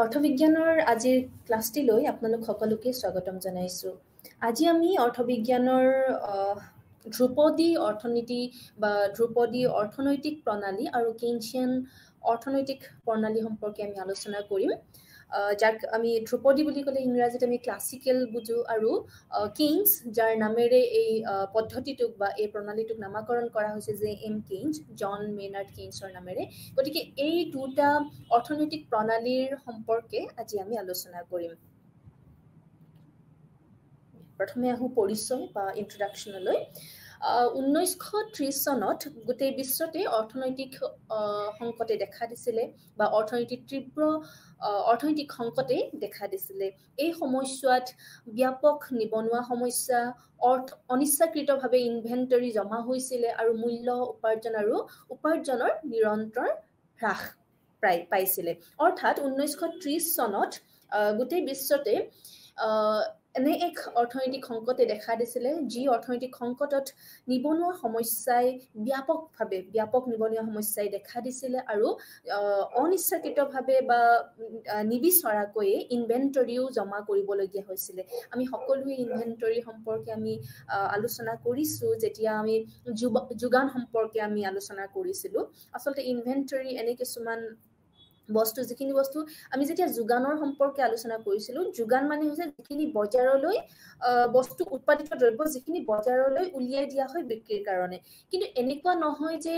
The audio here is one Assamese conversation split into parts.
অৰ্থবিজ্ঞানৰ আজিৰ ক্লাছটিলৈ আপোনালোক সকলোকে স্বাগতম জনাইছোঁ। আজি আমি অৰ্থবিজ্ঞানৰ ধ্ৰুপদী অৰ্থনীতি বা ধ্ৰুপদী অৰ্থনৈতিক প্ৰণালী আৰু কেইনছিয়ান অৰ্থনৈতিক প্ৰণালী সম্পৰ্কে আমি আলোচনা কৰিম। যাক আমি ধ্ৰুপদী বুলি ক'লে ইংৰাজীত আমি ক্লাছিকেল বুজো আৰু কেইনছ যাৰ নামেৰে এই পদ্ধতিটোক বা এই প্ৰণালীটোক নামাকৰণ কৰা হৈছে যে কেইনছ, জন মেইনাৰ্ড কেইনছৰ নামেৰে। গতিকে এই দুটা অৰ্থনৈতিক প্ৰণালীৰ সম্পৰ্কে আজি আমি আলোচনা কৰিম। প্ৰথমে আহোঁ পৰিচয় বা ইন্ট্ৰডাকশ্যনলৈ। 1930 চনত গোটেই বিশ্বতে অৰ্থনৈতিক সংকটে দেখা দিছিলে বা অৰ্থনৈতিক সংকটে দেখা দিছিলে। এই সময়ছোৱাত ব্যাপক নিবনুৱা সমস্যা, অনিচ্ছাকৃতভাৱে ইনভেণ্টৰী জমা হৈছিলে আৰু মূল্য উপাৰ্জনৰ নিৰন্তৰ হ্ৰাস পাইছিলে। অৰ্থাৎ 1930 চনত গোটেই বিশ্বতে এনে এক অৰ্থনৈতিক সংকটে দেখা দিছিলে, যি অৰ্থনৈতিক সংকটত নিবনুৱা সমস্যাই ব্যাপক নিবনুৱা সমস্যাই দেখা দিছিলে আৰু অনিচ্ছাকৃতভাৱে বা নিবিচৰাকৈয়ে ইনভেণ্টৰীও জমা কৰিবলগীয়া হৈছিলে। আমি সকলোৱে ইনভেণ্টৰী সম্পৰ্কে আমি আলোচনা কৰিছোঁ যেতিয়া আমি যোগান সম্পৰ্কে আমি আলোচনা কৰিছিলোঁ। আচলতে ইনভেণ্টৰী এনে কিছুমান বস্তু, যিখিনি বস্তু আমি যেতিয়া যোগানৰ সম্পৰ্কে আলোচনা কৰিছিলোঁ, যোগান মানে হৈছে যিখিনি বজাৰলৈ বস্তু উৎপাদিত দ্ৰব্য যিখিনি বজাৰলৈ উলিয়াই দিয়া হয় বিক্ৰীৰ কাৰণে। কিন্তু এনেকুৱা নহয় যে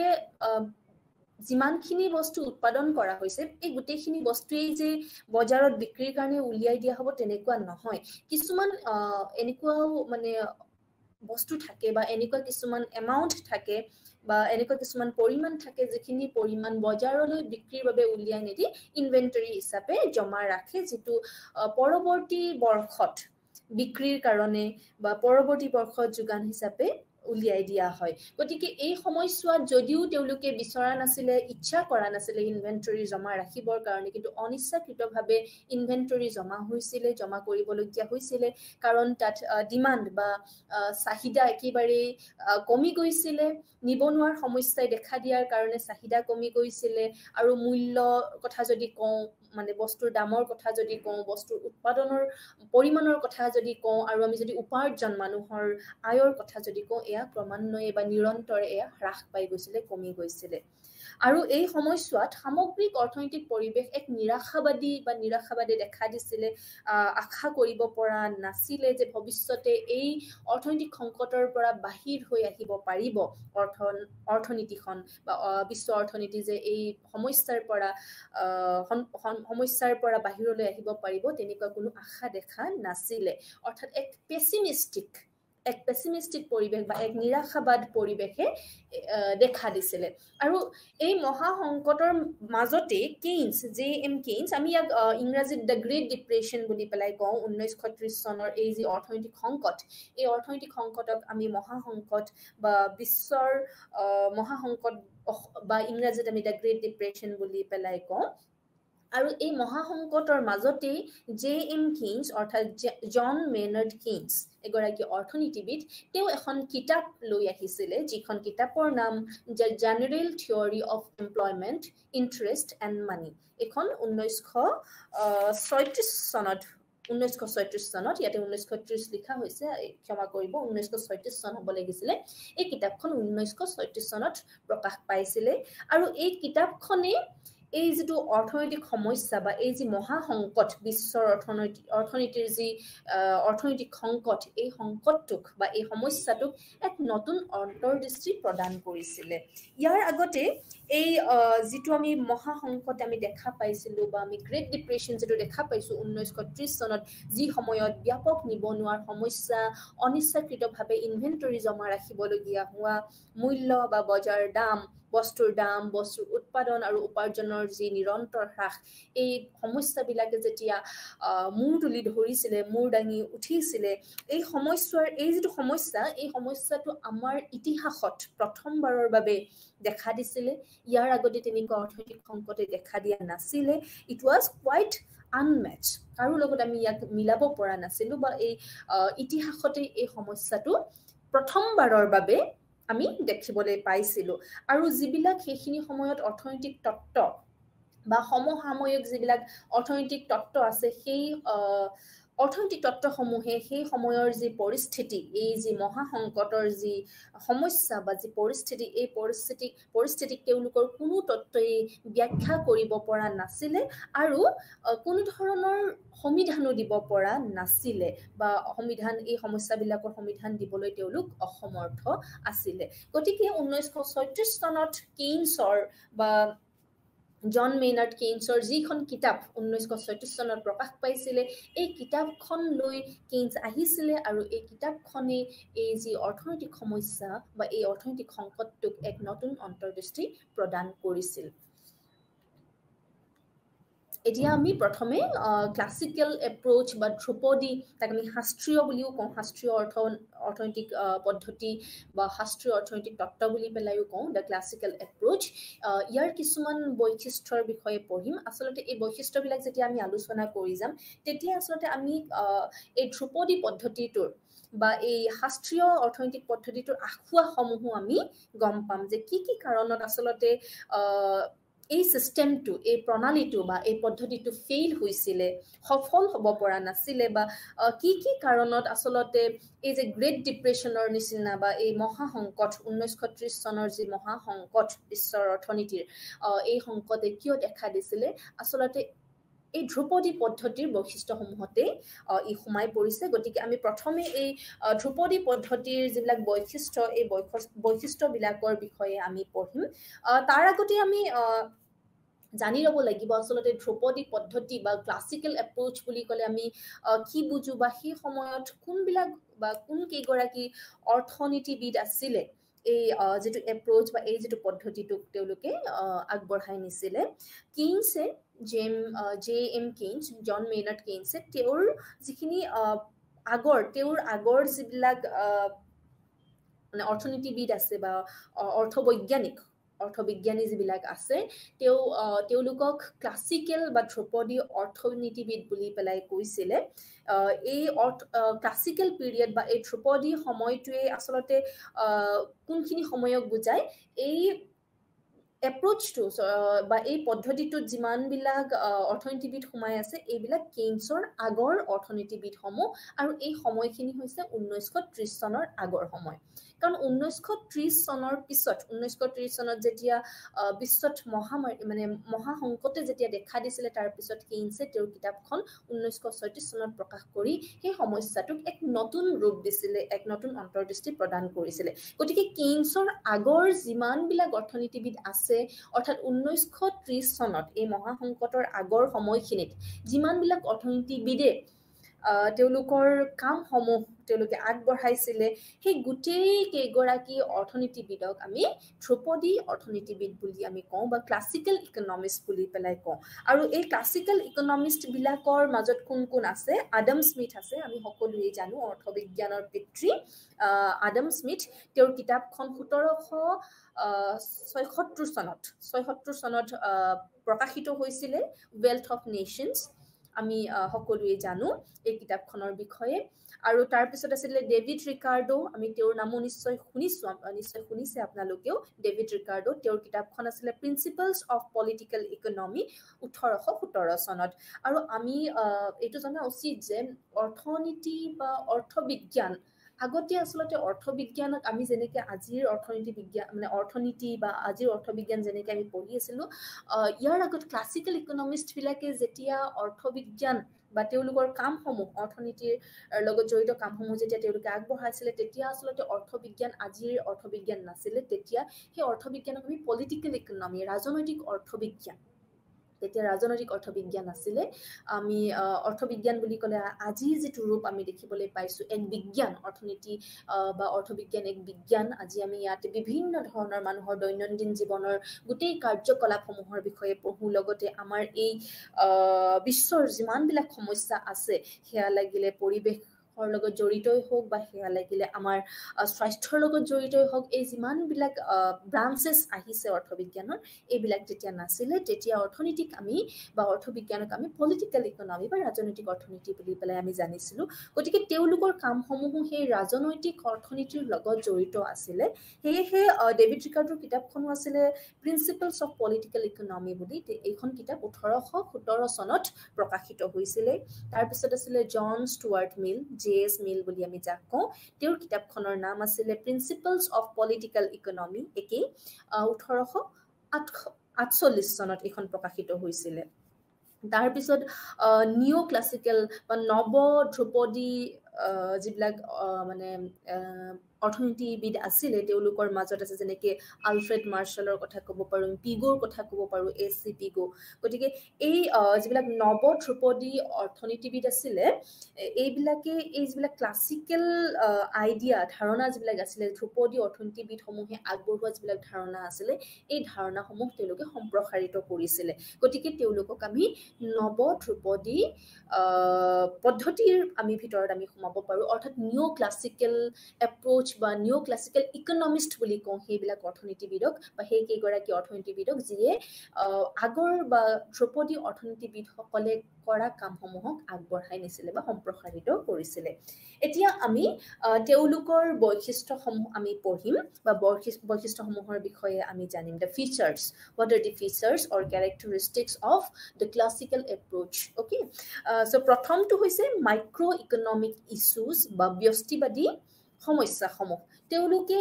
যিমানখিনি বস্তু উৎপাদন কৰা হৈছে এই গোটেইখিনি বস্তুৱেই যে বজাৰত বিক্ৰীৰ কাৰণে উলিয়াই দিয়া হ'ব তেনেকুৱা নহয়। কিছুমান এনেকুৱাও মানে বস্তু থাকে বা এনেকুৱা কিছুমান এমাউণ্ট থাকে বা এনেকুৱা কিছুমান পৰিমাণ থাকে যিখিনি পৰিমাণ বজাৰলৈ বিক্ৰীৰ বাবে উলিয়াই নিদি ইনভেণ্টৰী হিচাপে জমা ৰাখে, যিটো পৰৱৰ্তী বৰ্ষত বিক্ৰীৰ কাৰণে বা পৰৱৰ্তী বৰ্ষত যোগান হিচাপে উলিয়াই দিয়া হয়। গতিকে এই সময়ছোৱাত যদিও তেওঁলোকে বিচৰা নাছিলে, ইচ্ছা কৰা নাছিলে ইনভেণ্টৰী জমা ৰাখিবৰ কাৰণে, কিন্তু অনিচ্ছাকৃতভাৱে ইনভেণ্টৰী জমা কৰিবলগীয়া হৈছিলে, কাৰণ তাত ডিমাণ্ড বা চাহিদা একেবাৰে কমি গৈছিলে। নিবনুৱাৰ সমস্যাই দেখা দিয়াৰ কাৰণে চাহিদা কমি গৈছিলে আৰু মূল্যৰ কথা যদি কওঁ, মানে বস্তুৰ দামৰ কথা যদি কওঁ, বস্তুৰ উৎপাদনৰ পৰিমাণৰ কথা যদি কওঁ আৰু আমি যদি উপাৰ্জন মানুহৰ আয়ৰ কথা যদি কওঁ, এয়া ক্ৰমান্বয়ে বা নিৰন্তৰে এয়া হ্ৰাস পাই গৈছিলে, কমি গৈছিলে। আৰু এই সময়ছোৱাত সামগ্ৰিক অৰ্থনৈতিক পৰিৱেশ এক নিৰাশাবাদী দেখা দিছিলে। আশা কৰিব পৰা নাছিলে যে ভৱিষ্যতে এই অৰ্থনৈতিক সংকটৰ পৰা বাহিৰ হৈ আহিব পাৰিব অৰ্থনীতিখন বা বিশ্ব অৰ্থনীতি, যে এই সমস্যাৰ পৰা বাহিৰলৈ আহিব পাৰিব, তেনেকুৱা কোনো আশা দেখা নাছিলে। অৰ্থাৎ এক পেচিমিষ্টিক পৰিৱেশ বা এক নিৰাশাবাদ পৰিৱেশে দেখা দিছিলে। আৰু এই মহাসংকটৰ মাজতে কেইনছ, কেইনছ, আমি ইয়াক ইংৰাজীত দ্য গ্ৰেট ডিপ্ৰেশ্যন বুলি পেলাই কওঁ। 1930 চনৰ এই যি অৰ্থনৈতিক সংকট, এই অৰ্থনৈতিক সংকটক আমি মহাসংকট বা বিশ্বৰ মহাসংকট বা ইংৰাজীত আমি দ্য গ্ৰেট ডিপ্ৰেশ্যন বুলি পেলাই কওঁ। আৰু এই মহাসংকটৰ মাজতেই কেইনছ অৰ্থাৎ জন মেইনাৰ্ড কেইনছ, এগৰাকী অৰ্থনীতিবিদ, তেওঁ এখন কিতাপ লৈ আহিছিলে, যিখন কিতাপৰ নাম the general theory of employment, interest and money. এইখন 1936 চনত, ইয়াতে 1930 লিখা হৈছে, ক্ষমা কৰিব, 1936 চন হ'ব লাগিছিলে। এই কিতাপখন 1936 চনত প্ৰকাশ পাইছিলে। আৰু এই কিতাপখনে এই যিটো অৰ্থনৈতিক সমস্যা বা এই যি মহাসংকট, বিশ্বৰ অৰ্থনীতিৰ যি অৰ্থনৈতিক সংকট, এই সংকটটোক বা এই সমস্যাটোক এক নতুন অন্তৰ্দৃষ্টি প্ৰদান কৰিছিলে। ইয়াৰ আগতে এই যিটো আমি মহাসংকট আমি দেখা পাইছিলোঁ বা আমি গ্ৰেট ডিপ্ৰেশ্যন যিটো দেখা পাইছোঁ 1930 চনত, যি সময়ত ব্যাপক নিবনুৱাৰ সমস্যা, অনিচ্ছাকৃতভাৱে ইনভেণ্টৰী জমা ৰাখিবলগীয়া হোৱা, মূল্য বা বজাৰ দাম, বস্তুৰ উৎপাদন আৰু উপাৰ্জনৰ যি নিৰন্তৰ হ্ৰাস, এই সমস্যাবিলাকে যেতিয়া মূৰ তুলি ধৰিছিলে, মূৰ দাঙি উঠিছিলে, এই যিটো সমস্যা, এই সমস্যাটো আমাৰ ইতিহাসত প্ৰথমবাৰৰ বাবে দেখা দিছিলে। ইয়াৰ আগতে তেনেকুৱা অৰ্থনৈতিক সংকটে দেখা দিয়া নাছিলে। ইট ৱাজ কোৱাইট আনমেচ, কাৰো লগত আমি ইয়াক মিলাব পৰা নাছিলোঁ, বা এই ইতিহাসতে এই সমস্যাটো প্ৰথমবাৰৰ বাবে আমি দেখিবলৈ পাইছিলোঁ। আৰু যিবিলাক সেইখিনি সময়ত অৰ্থনৈতিক তত্ত্ব বা সমসাময়িক যিবিলাক অৰ্থনৈতিক তত্ত্ব আছে সেই অৰ্থনৈতিক তত্ত্বসমূহে সেই সময়ৰ যি পৰিস্থিতি এই যি মহাসংকটৰ যি সমস্যা বা যি পৰিস্থিতি এই পৰিস্থিতিক তেওঁলোকৰ কোনো তত্ত্বই ব্যাখ্যা কৰিব পৰা নাছিলে আৰু কোনো ধৰণৰ সমিধানো দিব পৰা নাছিলে বা এই সমস্যাবিলাকৰ সমিধান দিবলৈ তেওঁলোক অসমৰ্থ আছিলে গতিকে 1936 চনত কেইনছৰ বা জন মেইনাৰ্ড কেইনছৰ যিখন কিতাপ 1936 চনত প্ৰকাশ পাইছিলে এই কিতাপখন লৈ কেইনছ আহিছিলে আৰু এই কিতাপখনে এই যি অৰ্থনৈতিক সমস্যা বা এই অৰ্থনৈতিক সংকটটোক এক নতুন অন্তৰ্দৃষ্টি প্ৰদান কৰিছিল এতিয়া আমি প্ৰথমে ক্লাসিক্যাল এপ্ৰোচ বা ধ্ৰুপদী তাক আমি শাস্ত্ৰীয় বুলিও কওঁ শাস্ত্ৰীয় অৰ্থনৈতিক পদ্ধতি বা শাস্ত্ৰীয় অৰ্থনৈতিক তত্ত্ব বুলি পেলাইও কওঁ দ্য ক্লাসিক্যাল এপ্ৰোচ ইয়াৰ কিছুমান বৈশিষ্ট্যৰ বিষয়ে পঢ়িম আসলতে এই বৈশিষ্ট্যবিলাক যেতিয়া আমি আলোচনা কৰি যাম তেতিয়া আসলতে আমি এই ধ্ৰুপদী পদ্ধতিটোৰ বা এই শাস্ত্ৰীয় অৰ্থনৈতিক পদ্ধতিটোৰ আখুৱাসমূহো আমি গম পাম যে কি কাৰণত আসলতে এই সিস্টেমটো এই প্ৰণালীটো বা এই পদ্ধতিটো ফেইল হৈছিলে সফল হ'ব পৰা নাছিলে বা কি কাৰণত আসলতে এই যে গ্ৰেট ডিপ্ৰেছনৰ নিচিনা বা এই মহাসংকট 1930 চনৰ যি মহাসংকট বিশ্বৰ অৰ্থনীতিৰ এই সংকটে কিয় দেখা দিছিলে আসলতে এই ধ্ৰুপদী পদ্ধতিৰ বৈশিষ্ট্যসমূহতে ই সোমাই পৰিছে গতিকে আমি প্ৰথমে এই ধ্ৰুপদী পদ্ধতিৰ যিবিলাক বৈশিষ্ট্য এই বৈশিষ্ট্যবিলাকৰ বিষয়ে আমি পঢ়িম তাৰ আগতে আমি জানি ল'ব লাগিব আসলতে ধ্ৰুপদী পদ্ধতি বা ক্লাসিক্যাল এপ্ৰোচ বুলি ক'লে আমি কি বুজো বা সেই সময়ত কোনবিলাক বা কোন কেইগৰাকী অৰ্থনীতিবিদ আছিলে এই যেটো এপ্ৰোচ বা এই যেটো পদ্ধতিটোক তেওঁলোকে আগবঢ়াই নিছিলে কেইনছে জে এম কেইনছ জন মেইনাৰ্ড কেইনছে তেওঁৰ যিখিনি আগৰ যিবিলাক মানে অৰ্থনীতিবিদ আছে বা অৰ্থবিজ্ঞানী যিবিলাক আছে তেওঁলোকক ক্লাসিক্যাল বা ধ্ৰুপদী অৰ্থনীতিবিদ বুলি পেলাই কৈছিলে এই ক্লাসিক্যাল পিৰিয়ড বা এই ধ্ৰুপদী সময়টোৱে আসলতে কোনখিনি সময়ক বুজায় এই এপ্ৰোচটো বা এই পদ্ধতিটোত যিমানবিলাক অৰ্থনীতিবিদ সোমাই আছে এইবিলাক কেইনছৰ আগৰ অৰ্থনীতিবিদসমূহ আৰু এই সময়খিনি হৈছে 1930 চনৰ আগৰ সময় কাৰণ 1930 চনৰ পিছত 1930 চনত যেতিয়া বিশ্বত মহাসংকটে যেতিয়া দেখা দিছিলে তাৰ পিছত কেইনছে তেওঁৰ কিতাপখন 1936 চনত প্ৰকাশ কৰি সেই সমস্যাটোক এক নতুন ৰূপ দিছিলে এক নতুন অন্তৰ্দৃষ্টি প্ৰদান কৰিছিলে গতিকে কেইনছৰ আগৰ যিমানবিলাক অৰ্থনীতিবিদ আছে অৰ্থাৎ 1930 চনত এই মহাসংকটৰ আগৰ সময়খিনিত যিমানবিলাক অৰ্থনীতিবিদে তেওঁলোকৰ কামসমূহ তেওঁলোকে আগবঢ়াইছিলে সেই গোটেই কেইগৰাকী অৰ্থনীতিবিদক আমি ধ্ৰুপদী অৰ্থনীতিবিদ বুলি আমি কওঁ বা ক্লাসিক্যাল ইকনমিষ্ট বুলি পেলাই কওঁ আৰু এই ক্লাসিক্যাল ইকনমিষ্ট বিলাকৰ মাজত কোন আছে আডাম স্মিথ আছে আমি সকলোৱে জানো অৰ্থবিজ্ঞানৰ পিতৃ আডাম স্মিথ তেওঁৰ কিতাপখন 1776 চনত প্ৰকাশিত হৈছিলে ৱেলথ অফ নেশ্যনছ আমি সকলোৱে জানো এই কিতাপখনৰ বিষয়ে আৰু তাৰ পিছত আছিল ডেভিড ৰিকাৰ্ডো আমি তেওঁৰ নামো নিশ্চয় শুনিছে আপোনালোকেও ডেভিড ৰিকাৰ্ডো তেওঁৰ কিতাপখন আছিল প্ৰিন্সিপলছ অফ পলিটিকেল ইকনমি 1817 চনত আৰু আমি এইটো জনা উচিত যে অৰ্থনীতি বা অৰ্থবিজ্ঞান আগতে আসলতে অৰ্থবিজ্ঞানক আমি যেনেকৈ আজিৰ অৰ্থনীতি বা আজিৰ অৰ্থবিজ্ঞান যেনেকৈ আমি পঢ়ি আছিলো ইয়াৰ আগত ক্লাসিক্যাল ইকনমিষ্ট বিলাকে যেতিয়া অৰ্থবিজ্ঞান বা তেওঁলোকৰ কামসমূহ অৰ্থনীতিৰ লগত জড়িত কামসমূহ যেতিয়া তেওঁলোকে আগবঢ়াইছিলে তেতিয়া আসলতে অৰ্থবিজ্ঞান আজিৰ অৰ্থবিজ্ঞান নাছিলে তেতিয়া সেই অৰ্থবিজ্ঞানক আমি পলিটিকেল ইকনমি ৰাজনৈতিক অৰ্থবিজ্ঞান তেতিয়া ৰাজনৈতিক অৰ্থবিজ্ঞান আছিলে আমি অৰ্থবিজ্ঞান বুলি ক'লে আজি যেটো ৰূপ আমি দেখিবলৈ পাইছো এক বিজ্ঞান অৰ্থনীতি বা অৰ্থবিজ্ঞান এক বিজ্ঞান আজি আমি ইয়াতে বিভিন্ন ধৰণৰ মানুহৰ দৈনন্দিন জীৱনৰ গোটেই কাৰ্যকলাপসমূহৰ বিষয়ে পঢ়ো লগতে আমাৰ এই বিশ্বৰ যিমানবিলাক সমস্যা আছে সেয়া লাগিলে পৰিৱেশ সমূহৰ লগত জড়িতই হওক বা সেয়া লাগিলে আমাৰ স্বাস্থ্যৰ লগত জড়িতই হওক এই যিমানবিলাক ব্ৰাঞ্চেছ আহিছে অৰ্থবিজ্ঞানৰ এইবিলাক যেতিয়া নাছিলে তেতিয়া অৰ্থনীতিক আমি বা অৰ্থবিজ্ঞানক আমি পলিটিকেল ইকনমি বা ৰাজনৈতিক অৰ্থনীতি বুলি পেলাই আমি জানিছিলোঁ গতিকে তেওঁলোকৰ কামসমূহো সেই ৰাজনৈতিক অৰ্থনীতিৰ লগত জড়িত আছিলে সেয়েহে ডেভিড ৰিকাৰ্ডৰ কিতাপখনো আছিলে প্ৰিন্সিপলছ অফ পলিটিকেল ইকনমি বুলি এইখন কিতাপ 1817 চনত প্ৰকাশিত হৈছিলে তাৰপিছত আছিলে জন ষ্টুৱাৰ্ট মিল জে.এছ. মিল বুলি আমি যাক কওঁ তেওঁৰ কিতাপখনৰ নাম আছিলে প্ৰিন্সিপলছ অফ পলিটিকেল ইকনমি একেই 1848 চনত এইখন প্ৰকাশিত হৈছিলে তাৰপিছত নিঅ ক্লাছিকেল বা নৱ ধ্ৰুপদী যিবিলাক মানে অৰ্থনীতিবিদ আছিলে তেওঁলোকৰ মাজত আছে যেনেকৈ আলফ্ৰেড মাৰ্শ্বালৰ কথা ক'ব পাৰোঁ পিগোৰ কথা ক'ব পাৰোঁ এছ.চি. পিগো গতিকে এই যিবিলাক নৱ ধ্ৰুপদী অৰ্থনীতিবিদ আছিলে এইবিলাকে এই যিবিলাক ক্লাছিকেল আইডিয়া ধাৰণা যিবিলাক আছিলে ধ্ৰুপদী অৰ্থনীতিবিদসমূহে আগবঢ়োৱা যিবিলাক ধাৰণা আছিলে এই ধাৰণাসমূহ তেওঁলোকে সম্প্ৰসাৰিত কৰিছিলে গতিকে তেওঁলোকক আমি নৱ ধ্ৰুপদী পদ্ধতিৰ আমি ভিতৰত আমি সোমাব পাৰোঁ অৰ্থাৎ নিঅ ক্লাছিকেল এপ্ৰ'চ বা নিঅ ক্লাছিকেল ইকনমিষ্ট বুলি কওঁ সেইবিলাক অৰ্থনীতিবিদক বা সেই কেইগৰাকী অৰ্থনীতিবিদক যিয়ে আগৰ বা ধ্ৰুপদী অৰ্থনীতিবিদসকলে কৰা কামসমূহক আগবঢ়াই নিছিলে বা সম্প্ৰসাৰিত কৰিছিলে এতিয়া আমি তেওঁলোকৰ বৈশিষ্ট্যসমূহ আমি পঢ়িম বা বৈশিষ্ট্যসমূহৰ বিষয়ে আমি জানিম the features what are the features or characteristics of the classical approach okay so প্ৰথমটো হৈছে মাইক্ৰ ইকনমিক ইস্যুজ বা ব্যষ্টিবাদী সমস্যাসমূহ তেওঁলোকে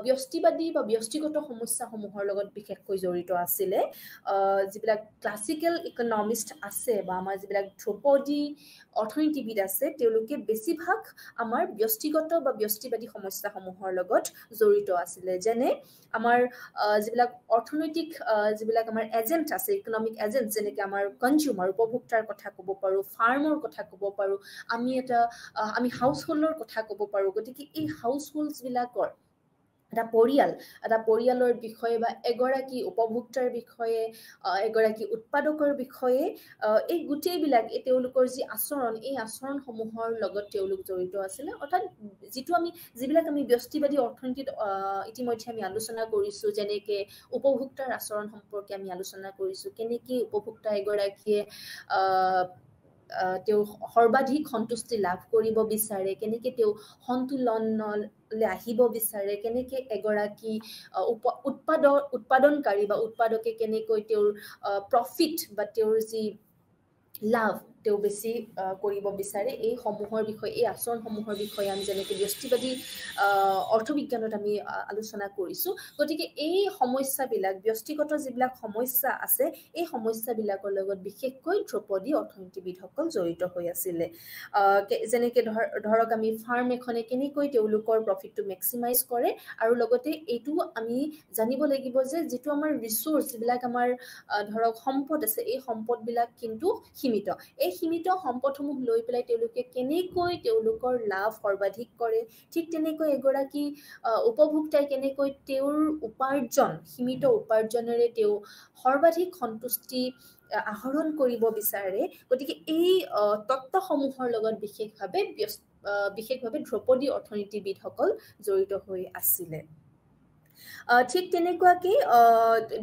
ব্যষ্টিবাদী বা ব্যক্তিগত সমস্যাসমূহৰ লগত বিশেষকৈ জড়িত আছিলে যিবিলাক ক্লাছিকেল ইকনমিষ্ট আছে বা আমাৰ যিবিলাক ধ্ৰুপদী অৰ্থনীতিবিদ আছে তেওঁলোকে বেছিভাগ আমাৰ ব্যক্তিগত বা ব্যষ্টিবাদী সমস্যাসমূহৰ লগত জড়িত আছিলে যেনে আমাৰ যিবিলাক অৰ্থনৈতিক যিবিলাক আমাৰ এজেণ্ট আছে ইকনমিক এজেণ্ট যেনেকৈ আমাৰ কনজিউমাৰ উপভোক্তাৰ কথা ক'ব পাৰোঁ ফাৰ্মৰ কথা ক'ব পাৰোঁ আমি হাউচ হোল্ডৰ কথা ক'ব পাৰোঁ গতিকে এই হাউচ হোল্ডছবিলাকৰ এটা পৰিয়ালৰ বিষয়ে বা এগৰাকী উপভোক্তাৰ বিষয়ে এগৰাকী উৎপাদকৰ বিষয়ে এই গোটেইবিলাক তেওঁলোকৰ যি আচৰণ এই আচৰণসমূহৰ লগত তেওঁলোক জড়িত আছিলে অৰ্থাৎ যিবিলাক আমি ব্যষ্টিবাদী অৰ্থনীতিত ইতিমধ্যে আমি আলোচনা কৰিছোঁ যেনেকৈ উপভোক্তাৰ আচৰণ সম্পৰ্কে আমি আলোচনা কৰিছোঁ কেনেকৈ উপভোক্তা এগৰাকীয়ে তেওঁ সৰ্বাধিক সন্তুষ্টি লাভ কৰিব বিচাৰে কেনেকৈ তেওঁ সন্তুলনলৈ আহিব বিচাৰে কেনেকৈ এগৰাকী উৎপাদনকাৰী বা উৎপাদকে কেনেকৈ তেওঁৰ প্ৰফিট বা তেওঁৰ যি লাভ তেওঁ বেছি কৰিব বিচাৰে এই সমূহৰ বিষয়ে এই আচৰণসমূহৰ বিষয়ে আমি যেনেকৈ ব্যষ্টিবাদী অৰ্থবিজ্ঞানত আমি আলোচনা কৰিছোঁ গতিকে এই সমস্যাবিলাক ব্যক্তিগত যিবিলাক সমস্যা আছে এই সমস্যাবিলাকৰ লগত বিশেষকৈ ধ্ৰুপদী অৰ্থনীতিবিদসকল জড়িত হৈ আছিলে যেনেকৈ ধৰক আমি ফাৰ্ম এখনে কেনেকৈ তেওঁলোকৰ প্ৰফিটটো মেক্সিমাইজ কৰে আৰু লগতে এইটো আমি জানিব লাগিব যে যিটো আমাৰ ৰিচোৰ্চ যিবিলাক আমাৰ ধৰক সম্পদ আছে এই সম্পদবিলাক কিন্তু সীমিত এই সীমিত সম্পদসমূহ লৈ পেলাই তেওঁলোকে কেনেকৈ তেওঁলোকৰ লাভ সৰ্বাধিক কৰে ঠিক তেনেকৈ এগৰাকী উপভোক্তাই কেনেকৈ তেওঁৰ সীমিত উপাৰ্জনেৰে তেওঁ সৰ্বাধিক সন্তুষ্টি আহৰণ কৰিব বিচাৰে গতিকে এই তত্ত্বসমূহৰ লগত বিশেষভাৱে ধ্ৰুপদী অৰ্থনীতিবিদসকল জড়িত হৈ আছিলে ঠিক তেনেকুৱাকৈ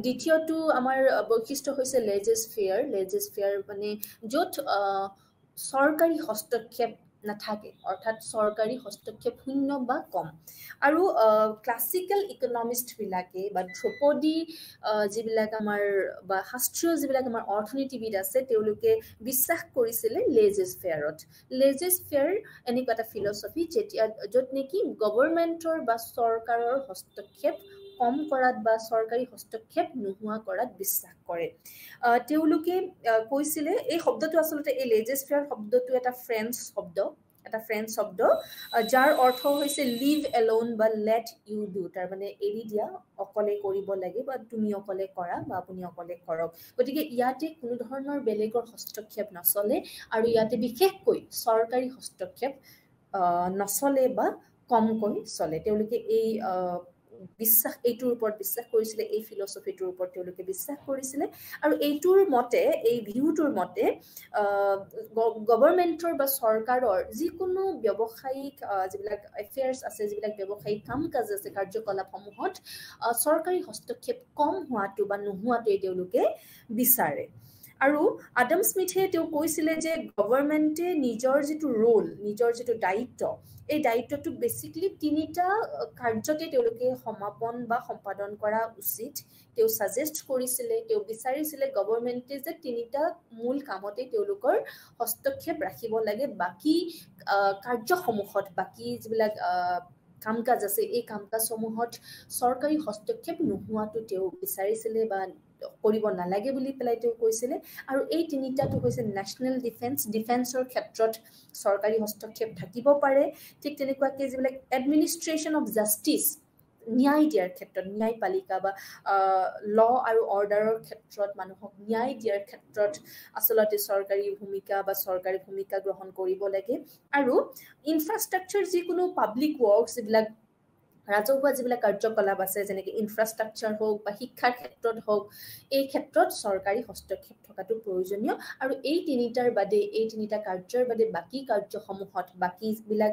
দ্বিতীয়টো আমাৰ বৈশিষ্ট্য হৈছে লেজিছফেয়াৰ মানে য'ত চৰকাৰী হস্তক্ষেপ নাথাকে অৰ্থাৎ চৰকাৰী হস্তক্ষেপ শূন্য বা কম আৰু ক্লাছিকেল ইকনমিষ্টবিলাকে বা ধ্ৰুপদী যিবিলাক আমাৰ বা শাস্ত্ৰীয় যিবিলাক আমাৰ অৰ্থনীতিবিদ আছে তেওঁলোকে বিশ্বাস কৰিছিলে লেজিছফেয়াৰ এনেকুৱা এটা ফিলচফি য'ত নেকি গভৰ্ণমেণ্টৰ বা চৰকাৰৰ হস্তক্ষেপ কম কৰাত বা চৰকাৰী হস্তক্ষেপ নোহোৱা কৰাত বিশ্বাস কৰে তেওঁলোকে কৈছিলে এই শব্দটো আচলতে এই লেজিছফেয়াৰ শব্দটো এটা ফ্ৰেঞ্চ শব্দ যাৰ অৰ্থ হৈছে লিভ এলোন বা লেট ইউ ডু তাৰমানে এৰি দিয়া অকলে কৰিব লাগে বা তুমি অকলে কৰা বা আপুনি অকলে কৰক গতিকে ইয়াতে কোনো ধৰণৰ বেলেগৰ হস্তক্ষেপ নচলে আৰু ইয়াতে বিশেষকৈ চৰকাৰী হস্তক্ষেপ নচলে বা কমকৈ চলে তেওঁলোকে এই বিশ্বাস এইটোৰ ওপৰত বিশ্বাস কৰিছিলে এই ফিলচফিটোৰ ওপৰত তেওঁলোকে বিশ্বাস কৰিছিলে আৰু এইটোৰ মতে এই ভিউটোৰ মতে গভৰ্ণমেণ্টৰ বা চৰকাৰৰ যিকোনো ব্যৱসায়িক যিবিলাক এফেয়াৰ্ছ আছে যিবিলাক ব্যৱসায়িক কাম কাজ আছে কাৰ্যকলাপসমূহত চৰকাৰী হস্তক্ষেপ কম হোৱাটো বা নোহোৱাটোৱে তেওঁলোকে বিচাৰে আৰু আডাম স্মিথে তেওঁ কৈছিলে যে গভৰ্ণমেণ্টে নিজৰ যিটো ৰোল নিজৰ যিটো দায়িত্ব এই দায়িত্বটো বেছিকলি তিনিটা কাৰ্যতে তেওঁলোকে সমাপন বা সম্পাদন কৰা উচিত তেওঁ সাজেষ্ট কৰিছিলে তেওঁ বিচাৰিছিলে গভৰ্ণমেণ্টে যে তিনিটা মূল কামতে তেওঁলোকৰ হস্তক্ষেপ ৰাখিব লাগে বাকি কাৰ্যসমূহত বাকি যিবিলাক কাম কাজ আছে এই কাম কাজসমূহত চৰকাৰী হস্তক্ষেপ নোহোৱাটো তেওঁ বিচাৰিছিলে বা কৰিব নালাগে বুলি পেলাই তেওঁ কৈছিলে আৰু এই তিনিটাটো হৈছে নেশ্যনেল ডিফেন্সৰ ক্ষেত্ৰত চৰকাৰী হস্তক্ষেপ থাকিব পাৰে ঠিক তেনেকুৱাকৈ যিবিলাক এডমিনিষ্ট্ৰেশ্যন অফ জাষ্টিচ ন্যায় দিয়াৰ ক্ষেত্ৰত ন্যায়পালিকা বা ল আৰু অৰ্ডাৰৰ ক্ষেত্ৰত মানুহক ন্যায় দিয়াৰ ক্ষেত্ৰত আচলতে চৰকাৰী ভূমিকা বা চৰকাৰী ভূমিকা গ্ৰহণ কৰিব লাগে আৰু ইনফ্ৰাষ্ট্ৰাকচাৰ যিকোনো পাব্লিক ৱৰ্কছ যিবিলাক ৰাজহুৱা যিবিলাক কাৰ্যকলাপ আছে যেনেকৈ ইনফ্ৰাষ্ট্ৰাকচাৰ হওক বা শিক্ষাৰ ক্ষেত্ৰত হওক এই ক্ষেত্ৰত চৰকাৰী হস্তক্ষেপ থকাটো প্ৰয়োজনীয় আৰু এই তিনিটাৰ বাদে এই তিনিটা কাৰ্যৰ বাদে বাকী কাৰ্যসমূহত বাকীবিলাক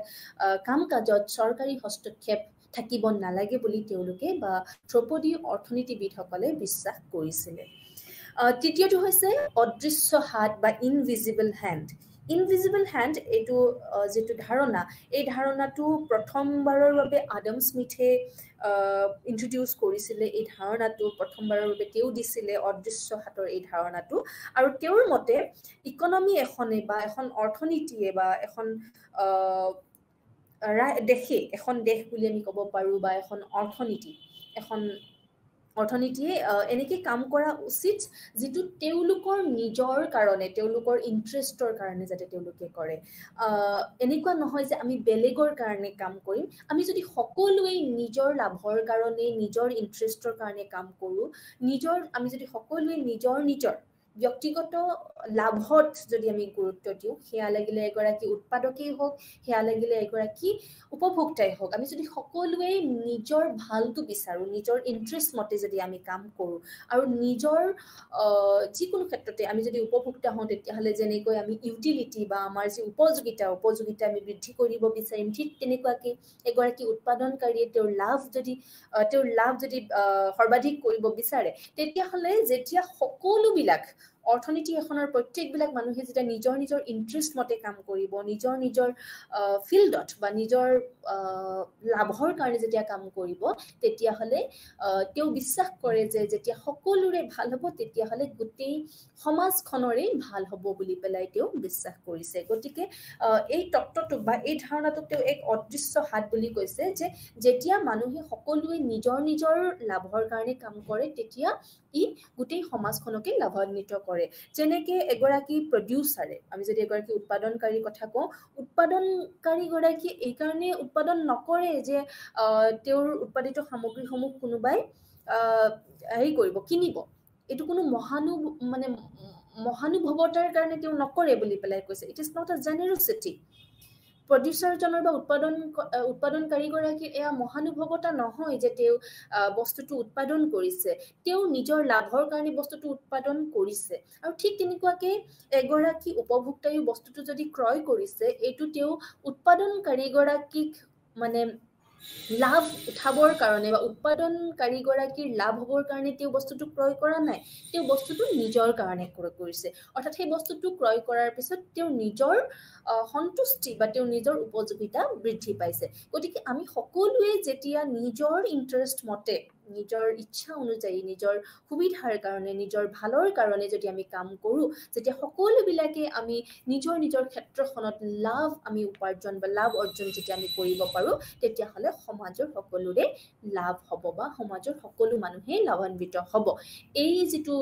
কাম কাজত চৰকাৰী হস্তক্ষেপ থাকিব নালাগে বুলি তেওঁলোকে বা ধ্ৰুপদী অৰ্থনীতিবিদসকলে বিশ্বাস কৰিছিলে তৃতীয়টো হৈছে অদৃশ্য হাত বা ইনভিজিবল হেণ্ড ইনভিজিবল হেণ্ড এইটো যিটো ধাৰণা এই ধাৰণাটো প্ৰথমবাৰৰ বাবে আডাম স্মিথে ইন্ট্ৰডিউচ কৰিছিলে এই ধাৰণাটো প্ৰথমবাৰৰ বাবে তেওঁ দিছিলে অদৃশ্য হাতৰ এই ধাৰণাটো আৰু তেওঁৰ মতে ইকনমি এখনে বা এখন অৰ্থনীতিয়ে বা এখন দেশে এখন দেশ বুলি আমি ক'ব পাৰোঁ বা এখন অৰ্থনীতিয়ে এনেকৈ কাম কৰা উচিত যিটো তেওঁলোকৰ নিজৰ কাৰণে তেওঁলোকৰ ইণ্টাৰেষ্টৰ কাৰণে যাতে তেওঁলোকে কৰে এনেকুৱা নহয় যে আমি বেলেগৰ কাৰণে কাম কৰিম আমি যদি সকলোৱে নিজৰ লাভৰ কাৰণে নিজৰ ইণ্টাৰেষ্টৰ কাৰণে কাম কৰোঁ আমি যদি সকলোৱে নিজৰ ব্যক্তিগত লাভত যদি আমি গুৰুত্ব দিওঁ সেয়া লাগিলে এগৰাকী উৎপাদকেই হওক সেয়া লাগিলে এগৰাকী উপভোক্তাই হওক আমি যদি সকলোৱে নিজৰ ভালটো বিচাৰোঁ নিজৰ ইণ্টাৰেষ্ট মতে যদি আমি কাম কৰোঁ আৰু নিজৰ যিকোনো ক্ষেত্ৰতে আমি যদি উপভোক্তা হওঁ তেতিয়াহ'লে যেনেকৈ আমি ইউটিলিটি বা আমাৰ যি উপযোগিতা আমি বৃদ্ধি কৰিব বিচাৰিম ঠিক তেনেকুৱাকৈ এগৰাকী উৎপাদনকাৰীয়ে তেওঁৰ লাভ যদি সৰ্বাধিক কৰিব বিচাৰে তেতিয়াহ'লে যেতিয়া সকলোবিলাক অৰ্থনীতি এখনৰ প্ৰত্যেকবিলাক মানুহে যেতিয়া নিজৰ ইণ্টাৰেষ্ট মতে কাম কৰিব নিজৰ ফিল্ডত বা নিজৰ লাভৰ কাৰণে যেতিয়া কাম কৰিব তেতিয়াহ'লে তেওঁ বিশ্বাস কৰে যে যেতিয়া সকলোৰে ভাল হ'ব তেতিয়াহ'লে গোটেই সমাজখনৰে ভাল হ'ব বুলি পেলাই তেওঁ বিশ্বাস কৰিছে গতিকে এই তত্ত্বটোক বা এই ধাৰণাটোক তেওঁ এক অদৃশ্য হাত বুলি কৈছে যে যেতিয়া মানুহে সকলোৱে নিজৰ লাভৰ কাৰণে কাম কৰে তেতিয়া ই গোটেই সমাজখনকে লাভান্বিত কৰে যেনেকে এগৰাকী প্ৰডিউচাৰে আমি যদি এগৰাকী উৎপাদনকাৰীৰ কথা কওঁ উৎপাদনকাৰীগৰাকী এই কাৰণে উৎপাদন নকৰে যে তেওঁৰ উৎপাদিত সামগ্ৰীসমূহ কোনোবাই কিনিব এইটো কোনো মহানুভৱতাৰ কাৰণে তেওঁ নকৰে বুলি পেলাই কৈছে ইট ইজ নট আ জেনেৰচিটি প্ৰডিউচাৰজনৰ বা উৎপাদনকাৰীগৰাকীৰ এয়া মহানুভৱতা নহয় যে তেওঁ বস্তুটো উৎপাদন কৰিছে তেওঁ নিজৰ লাভৰ কাৰণে বস্তুটো উৎপাদন কৰিছে আৰু ঠিক তেনেকুৱাকৈ এগৰাকী উপভোক্তায়ো বস্তুটো যদি ক্ৰয় কৰিছে এইটো তেওঁ উৎপাদনকাৰীগৰাকীক লাভ উঠাবৰ কাৰণে বা উৎপাদনকাৰীগৰাকীৰ লাভ হ'বৰ কাৰণে তেওঁ বস্তুটো ক্ৰয় কৰা নাই তেওঁ বস্তুটো নিজৰ কাৰণে ক্ৰয় কৰিছে অৰ্থাৎ সেই বস্তুটো ক্ৰয় কৰাৰ পিছত তেওঁ নিজৰ সন্তুষ্টি বা তেওঁৰ নিজৰ উপযোগিতা বৃদ্ধি পাইছে গতিকে আমি সকলোৱে যেতিয়া নিজৰ ইণ্টাৰেষ্ট মতে নিজৰ ইচ্ছা অনুযায়ী নিজৰ সুবিধাৰ কাৰণে নিজৰ ভালৰ কাৰণে যদি আমি কাম কৰোঁ যেতিয়া সকলোবিলাকে আমি নিজৰ ক্ষেত্ৰখনত লাভ আমি উপাৰ্জন বা লাভ অৰ্জন যেতিয়া আমি কৰিব পাৰোঁ তেতিয়াহ'লে সমাজৰ সকলোৰে লাভ হ'ব বা সমাজৰ সকলো মানুহেই লাভান্বিত হ'ব এই যিটো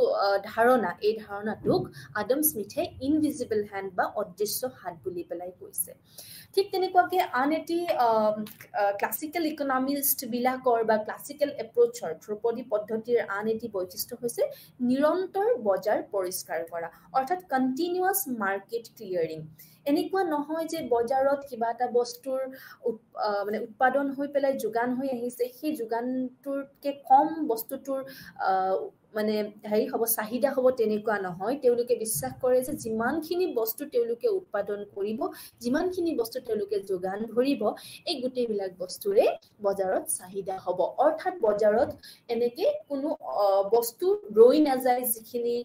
ধাৰণা এই ধাৰণাটোক আডাম স্মিথে ইনভিজিবল হেণ্ড বা অদৃশ্য হাত বুলি পেলাই কৈছে ঠিক তেনেকুৱাকৈ আন এটি ক্লাছিকেল ইকনমিষ্টবিলাকৰ বা ক্লাছিকেল এপ্ৰ'চৰ ধ্ৰুপদী পদ্ধতিৰ আন এটি বৈশিষ্ট্য হৈছে নিৰন্তৰ বজাৰ পৰিষ্কাৰ কৰা অৰ্থাৎ কণ্টিনিউৱাছ মাৰ্কেট ক্লিয়াৰিং এনেকুৱা নহয় যে বজাৰত কিবা এটা বস্তুৰ মানে উৎপাদন হৈ পেলাই যোগান হৈ আহিছে, সেই যোগানটোৰকে কম বস্তুটোৰ মানে হেৰি হ'ব, চাহিদা হ'ব, তেনেকুৱা নহয়। তেওঁলোকে বিশ্বাস কৰে যে যিমানখিনি বস্তু তেওঁলোকে উৎপাদন কৰিব, যিমানখিনি বস্তু তেওঁলোকে যোগান ধৰিব, এই গোটেইবিলাক বস্তুৰে বজাৰত চাহিদা হ'ব। অৰ্থাৎ বজাৰত এনেকে কোনো বস্তু ৰৈ নাযায় যিখিনি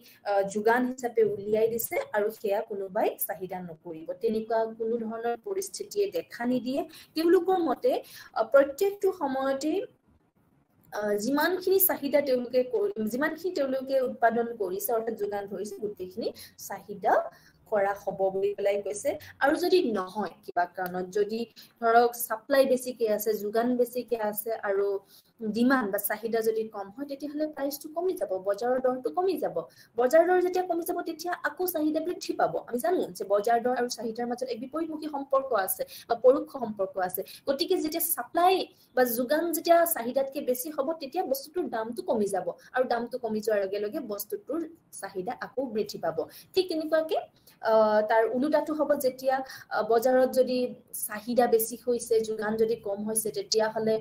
যোগান হিচাপে উলিয়াই দিছে আৰু সেয়া কোনোবাই চাহিদা নকৰিব, তেনেকুৱা কোনো ধৰণৰ পৰিস্থিতিয়ে দেখা নিদিয়ে। তেওঁলোকৰ মতে প্ৰত্যেকটো সময়তে যিমানখিনি চাহিদা যিমানখিনি তেওঁলোকে উৎপাদন কৰিছে অৰ্থাৎ যোগান ধৰিছে, গোটেইখিনি চাহিদা কৰা হ'ব বুলি পেলাই কৈছে। আৰু যদি নহয় কিবা কাৰণত, যদি ধৰক সাপ্লাই বেছিকে আছে, যোগান বেছিকে আছে আৰু ডিমাণ্ড বা চাহিদা যদি কম হয়, তেতিয়াহ'লে প্ৰাইচটো কমি যাব, বজাৰৰ দৰটো কমি যাব। বজাৰ দৰ যেতিয়া কমি যাব, তেতিয়া আকৌ চাহিদা বৃদ্ধি পাব। আমি জানো যে বজাৰ দৰ আৰু চাহিদাৰ মাজত এক বিপৰীতমুখী সম্পৰ্ক আছে বা পৰোক্ষ সম্পৰ্ক আছে। গতিকে যেতিয়া সাপ্লাই বা যোগান যেতিয়া চাহিদাতকে বেছি হ'ব, তেতিয়া বস্তুটোৰ দামটো কমি যাব, আৰু দামটো কমি যোৱাৰ লগে লগে বস্তুটোৰ চাহিদা আকৌ বৃদ্ধি পাব। ঠিক তেনেকুৱাকে তাৰ ওলোটাটো হ'ব, যেতিয়া বজাৰত যদি চাহিদা বেছি হৈছে, যোগান যদি কম হৈছে, তেতিয়াহ'লে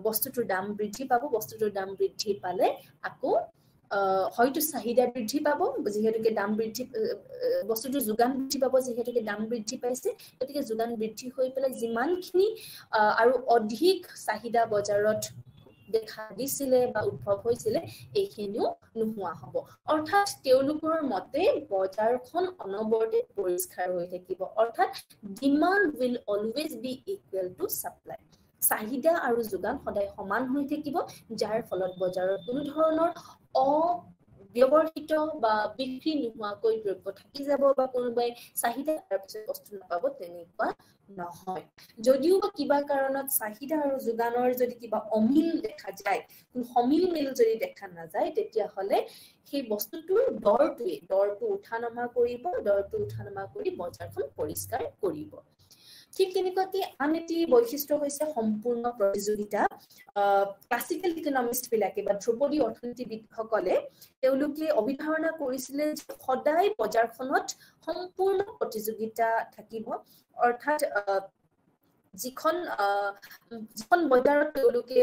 বস্তুটোৰ দাম বৃদ্ধি পাব। বস্তুটোৰ দাম বৃদ্ধি পালে আকৌ হয়তো চাহিদা বৃদ্ধি পাব, যিহেতুকে দাম বৃদ্ধি, বস্তুটোৰ যোগান বৃদ্ধি পাব যিহেতুকে দাম বৃদ্ধি পাইছে। গতিকে যোগান বৃদ্ধি হৈ পেলাই যিমানখিনি আৰু অধিক চাহিদা বজাৰত দেখা দিছিলে বা উদ্ভৱ হৈছিলে, এইখিনিও নোহোৱা হ'ব। অৰ্থাৎ তেওঁলোকৰ মতে বজাৰখন অনবৰতে পৰিষ্কাৰ হৈ থাকিব। অৰ্থাৎ demand will always be equal to supply. চাহিদা আৰু যোগান সদায় সমান হৈ থাকিব, যাৰ ফলত বজাৰত কোনো ধৰণৰ অব্যৱহৃত বা বিক্ৰী নোহোৱাকৈ দ্ৰব্য থাকি যাব বা কোনোবাই চাহিদা তাৰ পিছত বস্তু নাপাব, তেনেকুৱা নহয়। যদিও বা কিবা কাৰণত চাহিদা আৰু যোগানৰ যদি কিবা অমিল দেখা যায়, সমিল মিল যদি দেখা নাযায়, তেতিয়াহ'লে সেই বস্তুটোৰ দৰটো উঠা নমা কৰিব, দৰটো উঠা নমা কৰি বজাৰখন পৰিষ্কাৰ কৰিব। ঠিক তেনেকুৱাকে আন এটি বৈশিষ্ট্য হৈছে সম্পূৰ্ণ প্ৰতিযোগিতা। ক্লাছিকেল ইকনমিষ্ট বিলাকে বা ধ্ৰুপদী অৰ্থনীতিবিদসকলে তেওঁলোকে অভিধাৰণা কৰিছিলে যে সদায় বজাৰখনত সম্পূৰ্ণ প্ৰতিযোগিতা থাকিব। অৰ্থাৎ যিখন বজাৰত তেওঁলোকে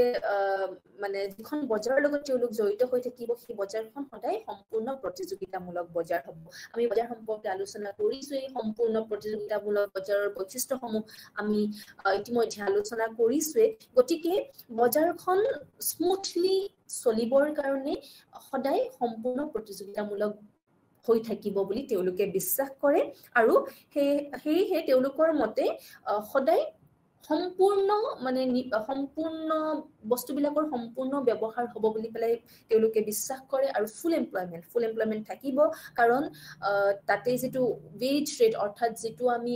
মানে যিখন বজাৰৰ লগত তেওঁলোক জড়িত হৈ থাকিব, সেই বজাৰখন সদায় সম্পূৰ্ণ প্ৰতিযোগিতামূলক বজাৰ হ'ব। আমি বজাৰ সম্পৰ্কে আলোচনা কৰিছোঁ। এই সম্পূৰ্ণ প্ৰতিযোগিতামূলক বজাৰৰ বৈশিষ্ট্যসমূহ আমি ইতিমধ্যে আলোচনা কৰিছোৱে। গতিকে বজাৰখন স্মুথলি চলিবৰ কাৰণে সদায় সম্পূৰ্ণ প্ৰতিযোগিতামূলক হৈ থাকিব বুলি তেওঁলোকে বিশ্বাস কৰে। আৰু সেয়েহে তেওঁলোকৰ মতে সদায় সম্পূৰ্ণ বস্তুবিলাকৰ সম্পূৰ্ণ ব্যৱহাৰ হ'ব বুলি পেলাই তেওঁলোকে বিশ্বাস কৰে। আৰু ফুল এমপ্লয়মেণ্ট থাকিব, কাৰণ তাতে যিটো ৱেজ ৰেট, অৰ্থাৎ যিটো আমি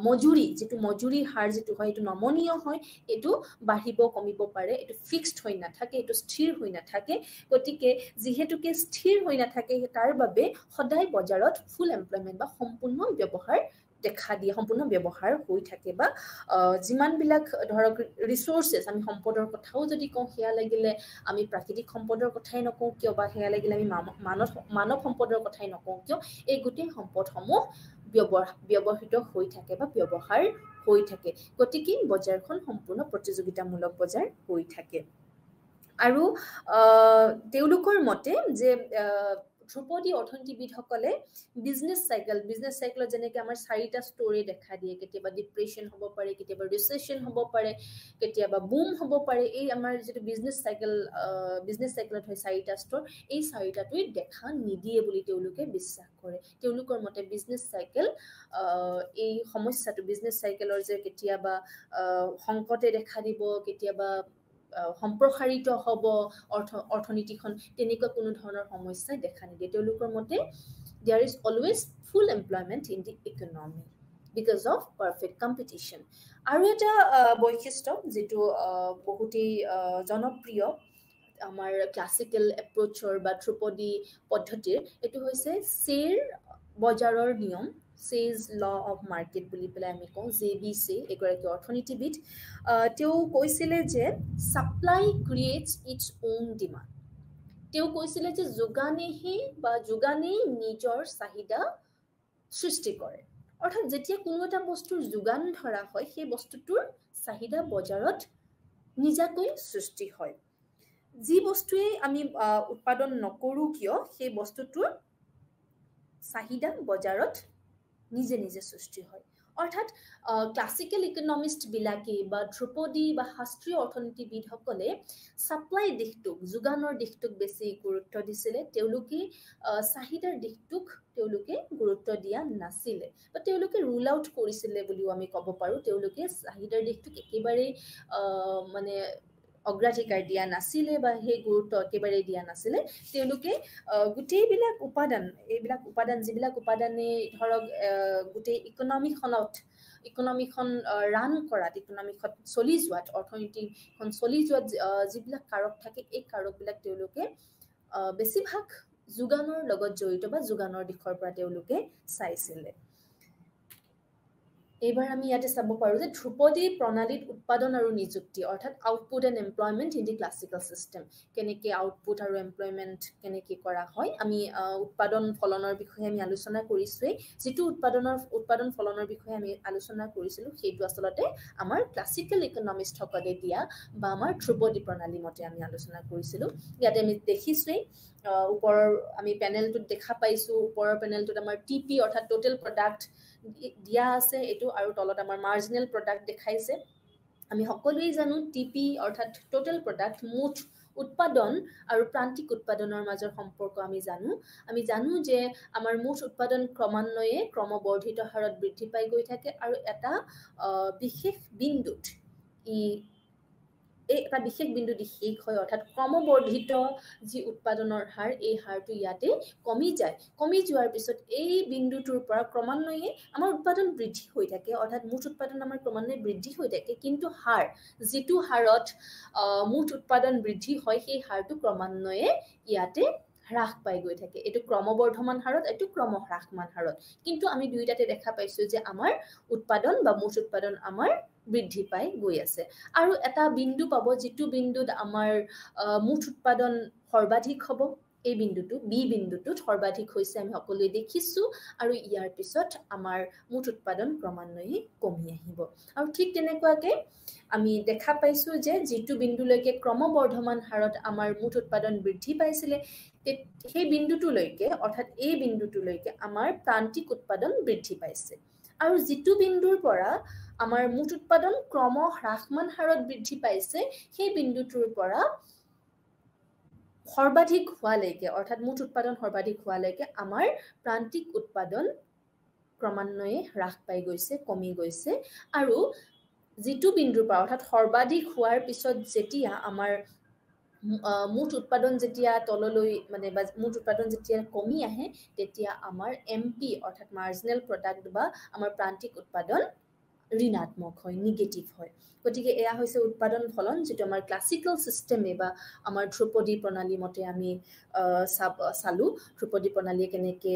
মজুৰিৰ হাৰ যিটো হয়, এইটো নমনীয় হয়, এইটো বাঢ়িব কমিব পাৰে, এইটো ফিক্সড হৈ নাথাকে, এইটো স্থিৰ হৈ নাথাকে। গতিকে যিহেতুকে স্থিৰ হৈ নাথাকে, তাৰ বাবে সদায় বজাৰত ফুল এমপ্লয়মেণ্ট বা সম্পূৰ্ণ ব্যৱহাৰ দেখা দিয়ে, সম্পূৰ্ণ ব্যৱহাৰ হৈ থাকে। বা যিমানবিলাক ধৰক ৰিচোৰ্চেছ, আমি সম্পদৰ কথাও যদি কওঁ, সেয়া লাগিলে আমি প্ৰাকৃতিক সম্পদৰ কথাই নকওঁ কিয়, বা সেয়া লাগিলে আমি মানৱ সম্পদৰ কথাই নকওঁ কিয়, এই গোটেই সম্পদসমূহ ব্যৱহৃত হৈ থাকে বা ব্যৱহাৰ হৈ থাকে। গতিকে বজাৰখন সম্পূৰ্ণ প্ৰতিযোগিতামূলক বজাৰ হৈ থাকে। আৰু তেওঁলোকৰ মতে যে ধ্ৰুপদী অৰ্থনীতিবিদসকলে বিজনেছ চাইকেলত যেনেকৈ আমাৰ 4টা ষ্ট'ৰী দেখা দিয়ে, কেতিয়াবা ডিপ্ৰেশ্যন হ'ব পাৰে, কেতিয়াবা ৰিচেশ্যন হ'ব পাৰে, কেতিয়াবা বুম হ'ব পাৰে। এই আমাৰ যিটো বিজনেছ চাইকেলত হয় 4টা ষ্ট'ৰ, এই 4টাটোৱে দেখা নিদিয়ে বুলি তেওঁলোকে বিশ্বাস কৰে। তেওঁলোকৰ মতে বিজনেছ চাইকেল, এই সমস্যাটো বিজনেছ চাইকেলৰ যে কেতিয়াবা সংকটে দেখা দিব, কেতিয়াবা সম্প্ৰসাৰিত হ'ব অৰ্থনীতিখন, তেনেকুৱা কোনো ধৰণৰ সমস্যাই দেখা নিদিয়ে। তেওঁলোকৰ মতে there is always full employment in the economy because of perfect competition. আৰু এটা বৈশিষ্ট্য যিটো বহুতেই জনপ্ৰিয় আমাৰ ক্লাছিকেল এপ্ৰ'চৰ বা ধ্ৰুপদী পদ্ধতিৰ, এইটো হৈছে শ্বেৰ বজাৰৰ নিয়ম, Say's law of market বুলি পেলাই আমি কওঁ। JBC এগৰাকী অৰ্থনীতিবিদ, তেওঁ কৈছিলে যে supply creates its own demand. তেওঁ কৈছিলে যে যোগানেই নিজৰ চাহিদা সৃষ্টি কৰে। অৰ্থাৎ যেতিয়া কোনো এটা বস্তুৰ যোগান ধৰা হয় সেই বস্তুটোৰ চাহিদা বজাৰত নিজাকৈ সৃষ্টি হয় যি বস্তুৱে আমি উৎপাদন নকৰো কিয় সেই বস্তুটোৰ চাহিদা বজাৰত নিজে নিজে সৃষ্টি হয় অৰ্থাৎ ক্লাসিক্যাল ইকোনমিস্ট বিলাকে বা ধ্ৰুপদী বা শাস্ত্ৰীয় অৰ্থনীতিবিদসকলে সাপ্লাই দিশটোক যোগানৰ দিশটোক বেছি গুৰুত্ব দিছিলে তেওঁলোকে চাহিদাৰ দিশটোক তেওঁলোকে গুৰুত্ব দিয়া নাছিলে বা তেওঁলোকে ৰুল আউট কৰিছিলে বুলিও আমি ক'ব পাৰো তেওঁলোকে চাহিদাৰ দিশটোক একেবাৰে মানে অগ্ৰাধিকাৰ দিয়া নাছিলে বা সেই গুৰুত্ব একেবাৰে দিয়া নাছিলে তেওঁলোকে গোটেইবিলাক উপাদান যিবিলাক উপাদানে ধৰক গোটেই ইকনমিখন ৰান কৰাত ইকনমিখন চলি যোৱাত অৰ্থনীতিখন চলি যোৱাত যিবিলাক কাৰক থাকে এই কাৰকবিলাক তেওঁলোকে বেছিভাগ যোগানৰ লগত জড়িত বা যোগানৰ দিশৰ পৰা তেওঁলোকে চাইছিলে এইবাৰ আমি ইয়াতে চাব পাৰো যে ধ্ৰুপদী প্ৰণালীত উৎপাদন আৰু নিযুক্তি অৰ্থাৎ output and employment in the classical system কেনেকৈ আউটপুট আৰু এমপ্লয়মেণ্ট কেনেকৈ কৰা হয় আমি উৎপাদন ফলনৰ বিষয়ে আমি আলোচনা কৰিছোৱেই যিটো উৎপাদন ফলনৰ বিষয়ে আমি আলোচনা কৰিছিলোঁ সেইটো আচলতে আমাৰ ক্লাছিকেল ইকনমিষ্টসকলে দিয়া বা আমাৰ ধ্ৰুপদী প্ৰণালী মতে আমি আলোচনা কৰিছিলোঁ ইয়াতে আমি দেখিছোৱেই ওপৰৰ আমি পেনেলটোত দেখা পাইছোঁ ওপৰৰ পেনেলটোত আমাৰ টিপি অৰ্থাৎ টোটেল প্ৰডাক্ট দিয়া আছে এইটো আৰু তলত আমাৰ মাৰ্জিনেল প্ৰডাক্ট দেখাইছে আমি সকলোৱে জানো টিপি অৰ্থাৎ টোটেল প্ৰডাক্ট মুঠ উৎপাদন আৰু প্ৰান্তিক উৎপাদনৰ মাজৰ সম্পৰ্ক আমি জানো যে আমাৰ মুঠ উৎপাদন ক্ৰমান্বয়ে ক্ৰমবৰ্ধিত হাৰত বৃদ্ধি পাই গৈ থাকে আৰু এটা বিশেষ বিন্দুত এটা বিশেষ বিন্দুত শেষ হয় অৰ্থাৎ ক্ৰমবৰ্ধিত যি উৎপাদনৰ হাৰ এই হাৰটো ইয়াতে কমি যোৱাৰ পিছত এই বিন্দুটোৰ পৰা ক্ৰমান্বয়ে আমাৰ উৎপাদন বৃদ্ধি হৈ থাকে অৰ্থাৎ মুঠ উৎপাদন আমাৰ ক্ৰমান্বয়ে বৃদ্ধি হৈ থাকে কিন্তু যিটো হাৰত মুঠ উৎপাদন বৃদ্ধি হয় সেই হাৰটো ক্ৰমান্বয়ে ইয়াতে হ্ৰাস পাই গৈ থাকে এইটো ক্ৰমবৰ্ধমান হাৰত এইটো ক্ৰমহ্ৰাসমান হাৰত কিন্তু আমি দুইটাতে দেখা পাইছো যে আমাৰ উৎপাদন বা মুঠ উৎপাদন আমাৰ বৃদ্ধি পাই গৈ আছে আৰু এটা বিন্দু পাব যিটো বিন্দুত আমাৰ মুঠ উৎপাদন সৰ্বাধিক হ'ব এই বিন্দুটো বি বিন্দুটোত সৰ্বাধিক হৈছে আমি সকলোৱে দেখিছো আৰু ইয়াৰ পিছত আমাৰ মুঠ উৎপাদন ক্ৰমান্বয়ে কমি আহিব আৰু ঠিক তেনেকুৱাকৈ আমি দেখা পাইছো যে যিটো বিন্দুলৈকে ক্ৰমবৰ্ধমান হাৰত আমাৰ মুঠ উৎপাদন বৃদ্ধি পাইছিলে সেই বিন্দুটোলৈকে অৰ্থাৎ এই বিন্দুটোলৈকে আমাৰ প্ৰান্তিক উৎপাদন বৃদ্ধি পাইছে আৰু যিটো বিন্দুৰ পৰা আমাৰ মুঠ উৎপাদন ক্ৰমহ্ৰাসমান হাৰত বৃদ্ধি পাইছে সেই বিন্দুটোৰ পৰা সৰ্বাধিক হোৱালৈকে অৰ্থাৎ মুঠ উৎপাদন সৰ্বাধিক হোৱালৈকে আমাৰ প্ৰান্তিক উৎপাদন ক্ৰমান্বয়ে হ্ৰাস পাই গৈছে কমি গৈছে আৰু যিটো বিন্দুৰ পৰা অৰ্থাৎ সৰ্বাধিক হোৱাৰ পিছত যেতিয়া আমাৰ মুঠ উৎপাদন যেতিয়া তললৈ মানে বা মুঠ উৎপাদন যেতিয়া কমি আহে তেতিয়া আমাৰ এমপি অৰ্থাৎ মাৰ্জিনেল প্ৰডাক্ট বা আমাৰ প্ৰান্তিক উৎপাদন ঋণাত্মক হয় নিগেটিভ হয় গতিকে এয়া হৈছে উৎপাদন ফলন যেটো আমাৰ ক্লাছিকেল সিস্টেমে বা আমাৰ ধ্ৰুপদী প্ৰণালী মতে আমি চালু ধ্ৰুপদী প্ৰণালীয়ে কেনেকৈ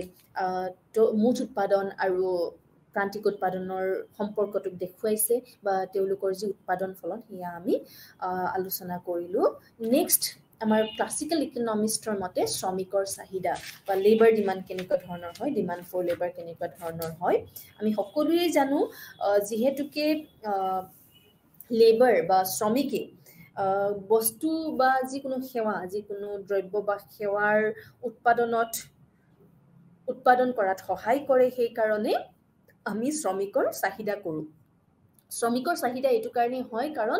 মুঠ উৎপাদন আৰু প্ৰান্তিক উৎপাদনৰ সম্পৰ্কটোক দেখুৱাইছে বা তেওঁলোকৰ যি উৎপাদন ফলন সেয়া আমি আলোচনা কৰিলোঁ নেক্সট আমাৰ ক্লাছিকেল ইকনমিষ্টৰ মতে শ্ৰমিকৰ চাহিদা বা লেবাৰ ডিমাণ্ড কেনেকুৱা ধৰণৰ হয় ডিমাণ্ড ফৰ লেবাৰ কেনেকুৱা ধৰণৰ হয় আমি সকলোৱে জানো যিহেতুকে লেবাৰ বা শ্ৰমিকে বস্তু বা যিকোনো সেৱা যিকোনো দ্ৰব্য বা সেৱাৰ উৎপাদন কৰাত সহায় কৰে সেই কাৰণে আমি শ্ৰমিকৰ চাহিদা কৰোঁ শ্ৰমিকৰ চাহিদা এইটো কাৰণে হয় কাৰণ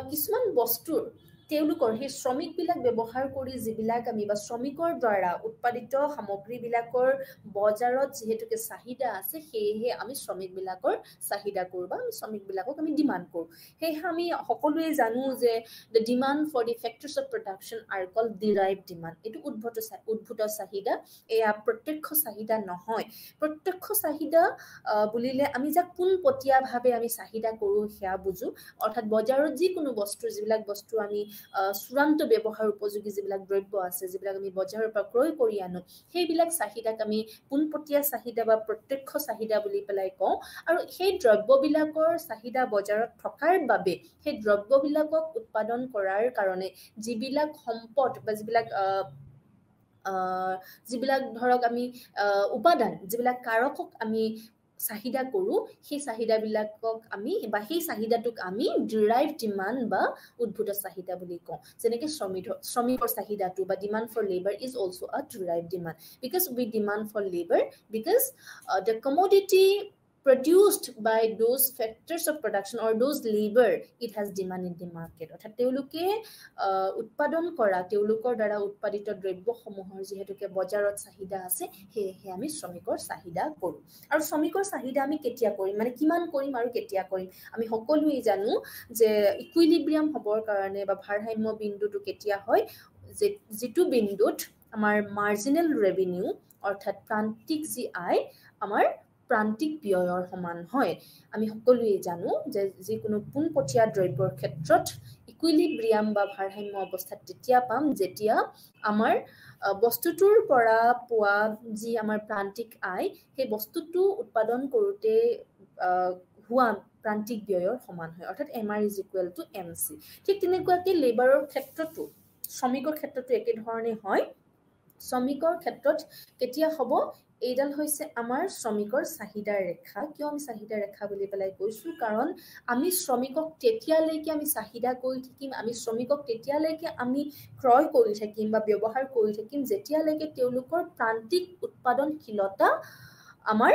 কিছুমান বস্তুৰ তেওঁলোকৰ সেই শ্ৰমিকবিলাক ব্যৱহাৰ কৰি যিবিলাক আমি বা শ্ৰমিকৰ দ্বাৰা উৎপাদিত সামগ্ৰীবিলাকৰ বজাৰত যিহেতুকে চাহিদা আছে সেয়েহে আমি শ্ৰমিকবিলাকৰ চাহিদা কৰোঁ বা আমি শ্ৰমিকবিলাকক আমি ডিমাণ্ড কৰোঁ সেয়েহে আমি সকলোৱে জানো যে the demand for the factors of production are called derived demand এইটো উদ্ভূত চাহিদা এয়া প্ৰত্যক্ষ চাহিদা নহয় প্ৰত্যক্ষ চাহিদা বুলিলে আমি যাক পোনপটীয়াভাৱে আমি চাহিদা কৰোঁ সেয়া বুজো অৰ্থাৎ বজাৰত যিকোনো বস্তু যিবিলাক বস্তু আমি চূড়ান্ত ব্যৱহাৰ উপযোগী যিবিলাক দ্ৰব্য আছে যিবিলাক আমি বজাৰৰ পৰা ক্ৰয় কৰি আনো সেইবিলাক চাহিদাক আমি পোনপটীয়া চাহিদা বা প্ৰত্যক্ষ চাহিদা বুলি পেলাই কওঁ আৰু সেই দ্ৰব্যবিলাকৰ চাহিদা বজাৰত থকাৰ বাবে সেই দ্ৰব্যবিলাকক উৎপাদন কৰাৰ কাৰণে যিবিলাক সম্পদ বা যিবিলাক ধৰক আমি উপাদান যিবিলাক কাৰকক আমি চাহিদা কৰোঁ সেই চাহিদাবিলাকক আমি বা সেই চাহিদাটোক আমি ডিৰাইভ ডিমাণ্ড বা উদ্ভূত চাহিদা বুলি কওঁ যেনেকৈ শ্ৰমিকৰ চাহিদাটো বা demand for labour is also' a derived demand because we demand for labour because the commodity produced by those factors of production or those labor it has demand in the market অৰ্থাৎ তেওঁলোকে উৎপাদন কৰা তেওঁলোকৰ দ্বাৰা উৎপাদিত দ্ৰব্যসমূহৰ যিহেতুকে বজাৰত চাহিদা আছে সেয়েহে আমি শ্ৰমিকৰ চাহিদা কৰোঁ আৰু শ্ৰমিকৰ চাহিদা আমি কেতিয়া কৰিম মানে কিমান কৰিম আৰু কেতিয়া কৰিম আমি সকলোৱে জানো যে ইকুইলিব্ৰিয়াম হ'বৰ কাৰণে বা ভাৰসাম্য বিন্দুটো কেতিয়া হয় যিটো বিন্দুত আমাৰ মাৰ্জিনেল ৰেভিনিউ অৰ্থাৎ প্ৰান্তিক যি আয় আমাৰ প্ৰান্তিক ব্যয়ৰ সমান হয় আমি সকলোৱে জানো যে যিকোনো পোনপটীয়া দ্ৰব্যৰ ক্ষেত্ৰত ইকুইলিব্ৰিয়াম বা ভাৰসাম্য অৱস্থাত তেতিয়া পাম যেতিয়া আমাৰ বস্তুটোৰ পৰা পোৱা যি আমাৰ প্ৰান্তিক আয় সেই বস্তুটো উৎপাদন কৰোঁতে হোৱা প্ৰান্তিক ব্যয়ৰ সমান হয় অৰ্থাৎ MR is equal to MC ঠিক তেনেকুৱাকৈ লেবাৰৰ ক্ষেত্ৰতো শ্ৰমিকৰ ক্ষেত্ৰতো একেধৰণে হয় শ্ৰমিকৰ ক্ষেত্ৰত কেতিয়া হ'ব এইডাল হৈছে আমাৰ শ্ৰমিকৰ চাহিদাৰ ৰেখা কিয় আমি চাহিদাৰ ৰেখা বুলি পেলাই কৈছোঁ কাৰণ আমি শ্ৰমিকক তেতিয়ালৈকে আমি চাহিদা কৰি থাকিম আমি শ্ৰমিকক তেতিয়ালৈকে আমি ক্ৰয় কৰি থাকিম বা ব্যৱহাৰ কৰি থাকিম যেতিয়ালৈকে তেওঁলোকৰ প্ৰান্তিক উৎপাদনশীলতা আমাৰ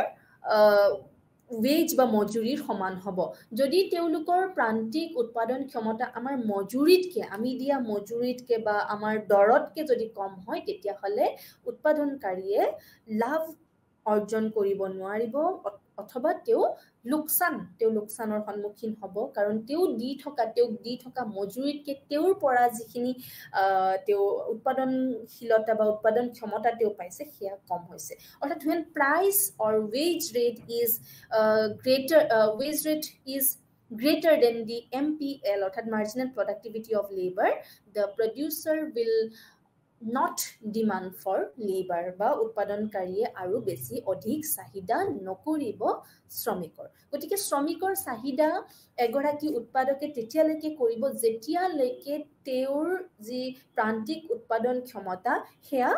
ৱেজ বা মজুৰিৰ সমান হ'ব যদি তেওঁলোকৰ প্ৰান্তিক উৎপাদন ক্ষমতা আমাৰ মজুৰিতকৈ আমি দিয়া মজুৰিতকৈ বা আমাৰ দৰতকৈ যদি কম হয় তেতিয়াহ'লে উৎপাদনকাৰীয়ে লাভ অৰ্জন কৰিব নোৱাৰিব অথবা তেওঁ লোকচানৰ সন্মুখীন হ'ব কাৰণ তেওঁক দি থকা মজুৰিতকৈ তেওঁৰ পৰা যিখিনি তেওঁ উৎপাদনশীলতা বা উৎপাদন ক্ষমতা তেওঁ পাইছে সেয়া কম হৈছে অৰ্থাৎ when price or wage rate is greater than the MPL অৰ্থাৎ marginal productivity of labor the producer will not demand for labor বা উৎপাদনকাৰীয়ে আৰু বেছি অধিক চাহিদা নকৰিব শ্ৰমিকৰ গতিকে শ্ৰমিকৰ চাহিদা এগৰাকী উৎপাদকে তেতিয়ালৈকে কৰিব যেতিয়ালৈকে তেওঁৰ যি প্ৰান্তিক উৎপাদন ক্ষমতা সেয়া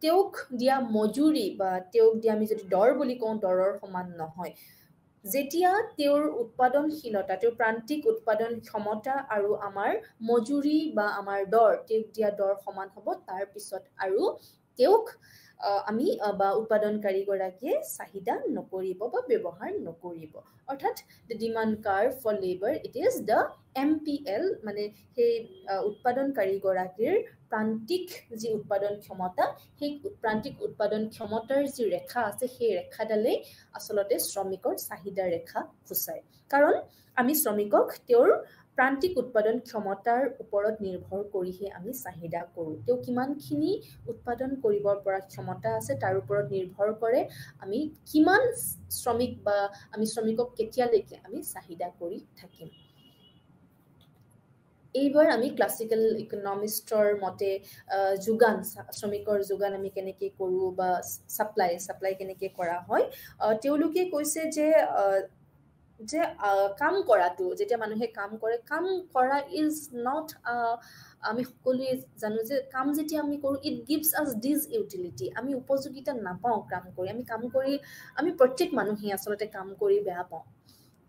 তেওঁক দিয়া মজুৰি বা তেওঁক দিয়া আমি যদি দৰ বুলি কওঁ দৰৰ সমান নহয় যেতিয়া তেওঁৰ উৎপাদনশীলতা তেওঁৰ প্ৰান্তিক উৎপাদন ক্ষমতা আৰু আমাৰ মজুৰি বা আমাৰ দৰ তেওঁক দিয়া দৰ সমান হ'ব তাৰ পিছত আৰু তেওঁক আমি বা উৎপাদনকাৰীগৰাকীয়ে চাহিদা নকৰিব বা ব্যৱহাৰ নকৰিব অৰ্থাৎ the demand curve for labor it is the MPL মানে সেই উৎপাদনকাৰীগৰাকীৰ প্ৰান্তিক যি উৎপাদন ক্ষমতা সেই প্ৰান্তিক উৎপাদন ক্ষমতাৰ যি ৰেখা আছে সেই ৰেখাডালেই আচলতে শ্ৰমিকৰ চাহিদাৰ ৰেখা সূচায় কাৰণ আমি শ্ৰমিকক তেওঁৰ প্ৰান্তিক উৎপাদন ক্ষমতাৰ ওপৰত নিৰ্ভৰ কৰিহে আমি চাহিদা কৰোঁ তেওঁ কিমানখিনি উৎপাদন কৰিবৰ পৰা ক্ষমতা আছে তাৰ ওপৰত নিৰ্ভৰ কৰে আমি কিমান শ্ৰমিক বা আমি শ্ৰমিকক কেতিয়ালৈকে আমি চাহিদা কৰি থাকিম এইবাৰ আমি ক্লাছিকেল ইকনমিষ্টৰ মতে যোগান শ্ৰমিকৰ যোগান আমি কেনেকৈ কৰোঁ বা ছাপ্লাই কেনেকৈ কৰা হয় তেওঁলোকে কৈছে যে কাম কৰাটো যেতিয়া মানুহে কাম কৰা ইজ নট আমি সকলোৱে জানো যে কাম যেতিয়া আমি কৰোঁ ইট গিভছ আছ ডিজ ইউটিলিটি আমি উপযোগিতা নাপাওঁ কাম কৰি আমি প্ৰত্যেক মানুহেই আচলতে কাম কৰি বেয়া পাওঁ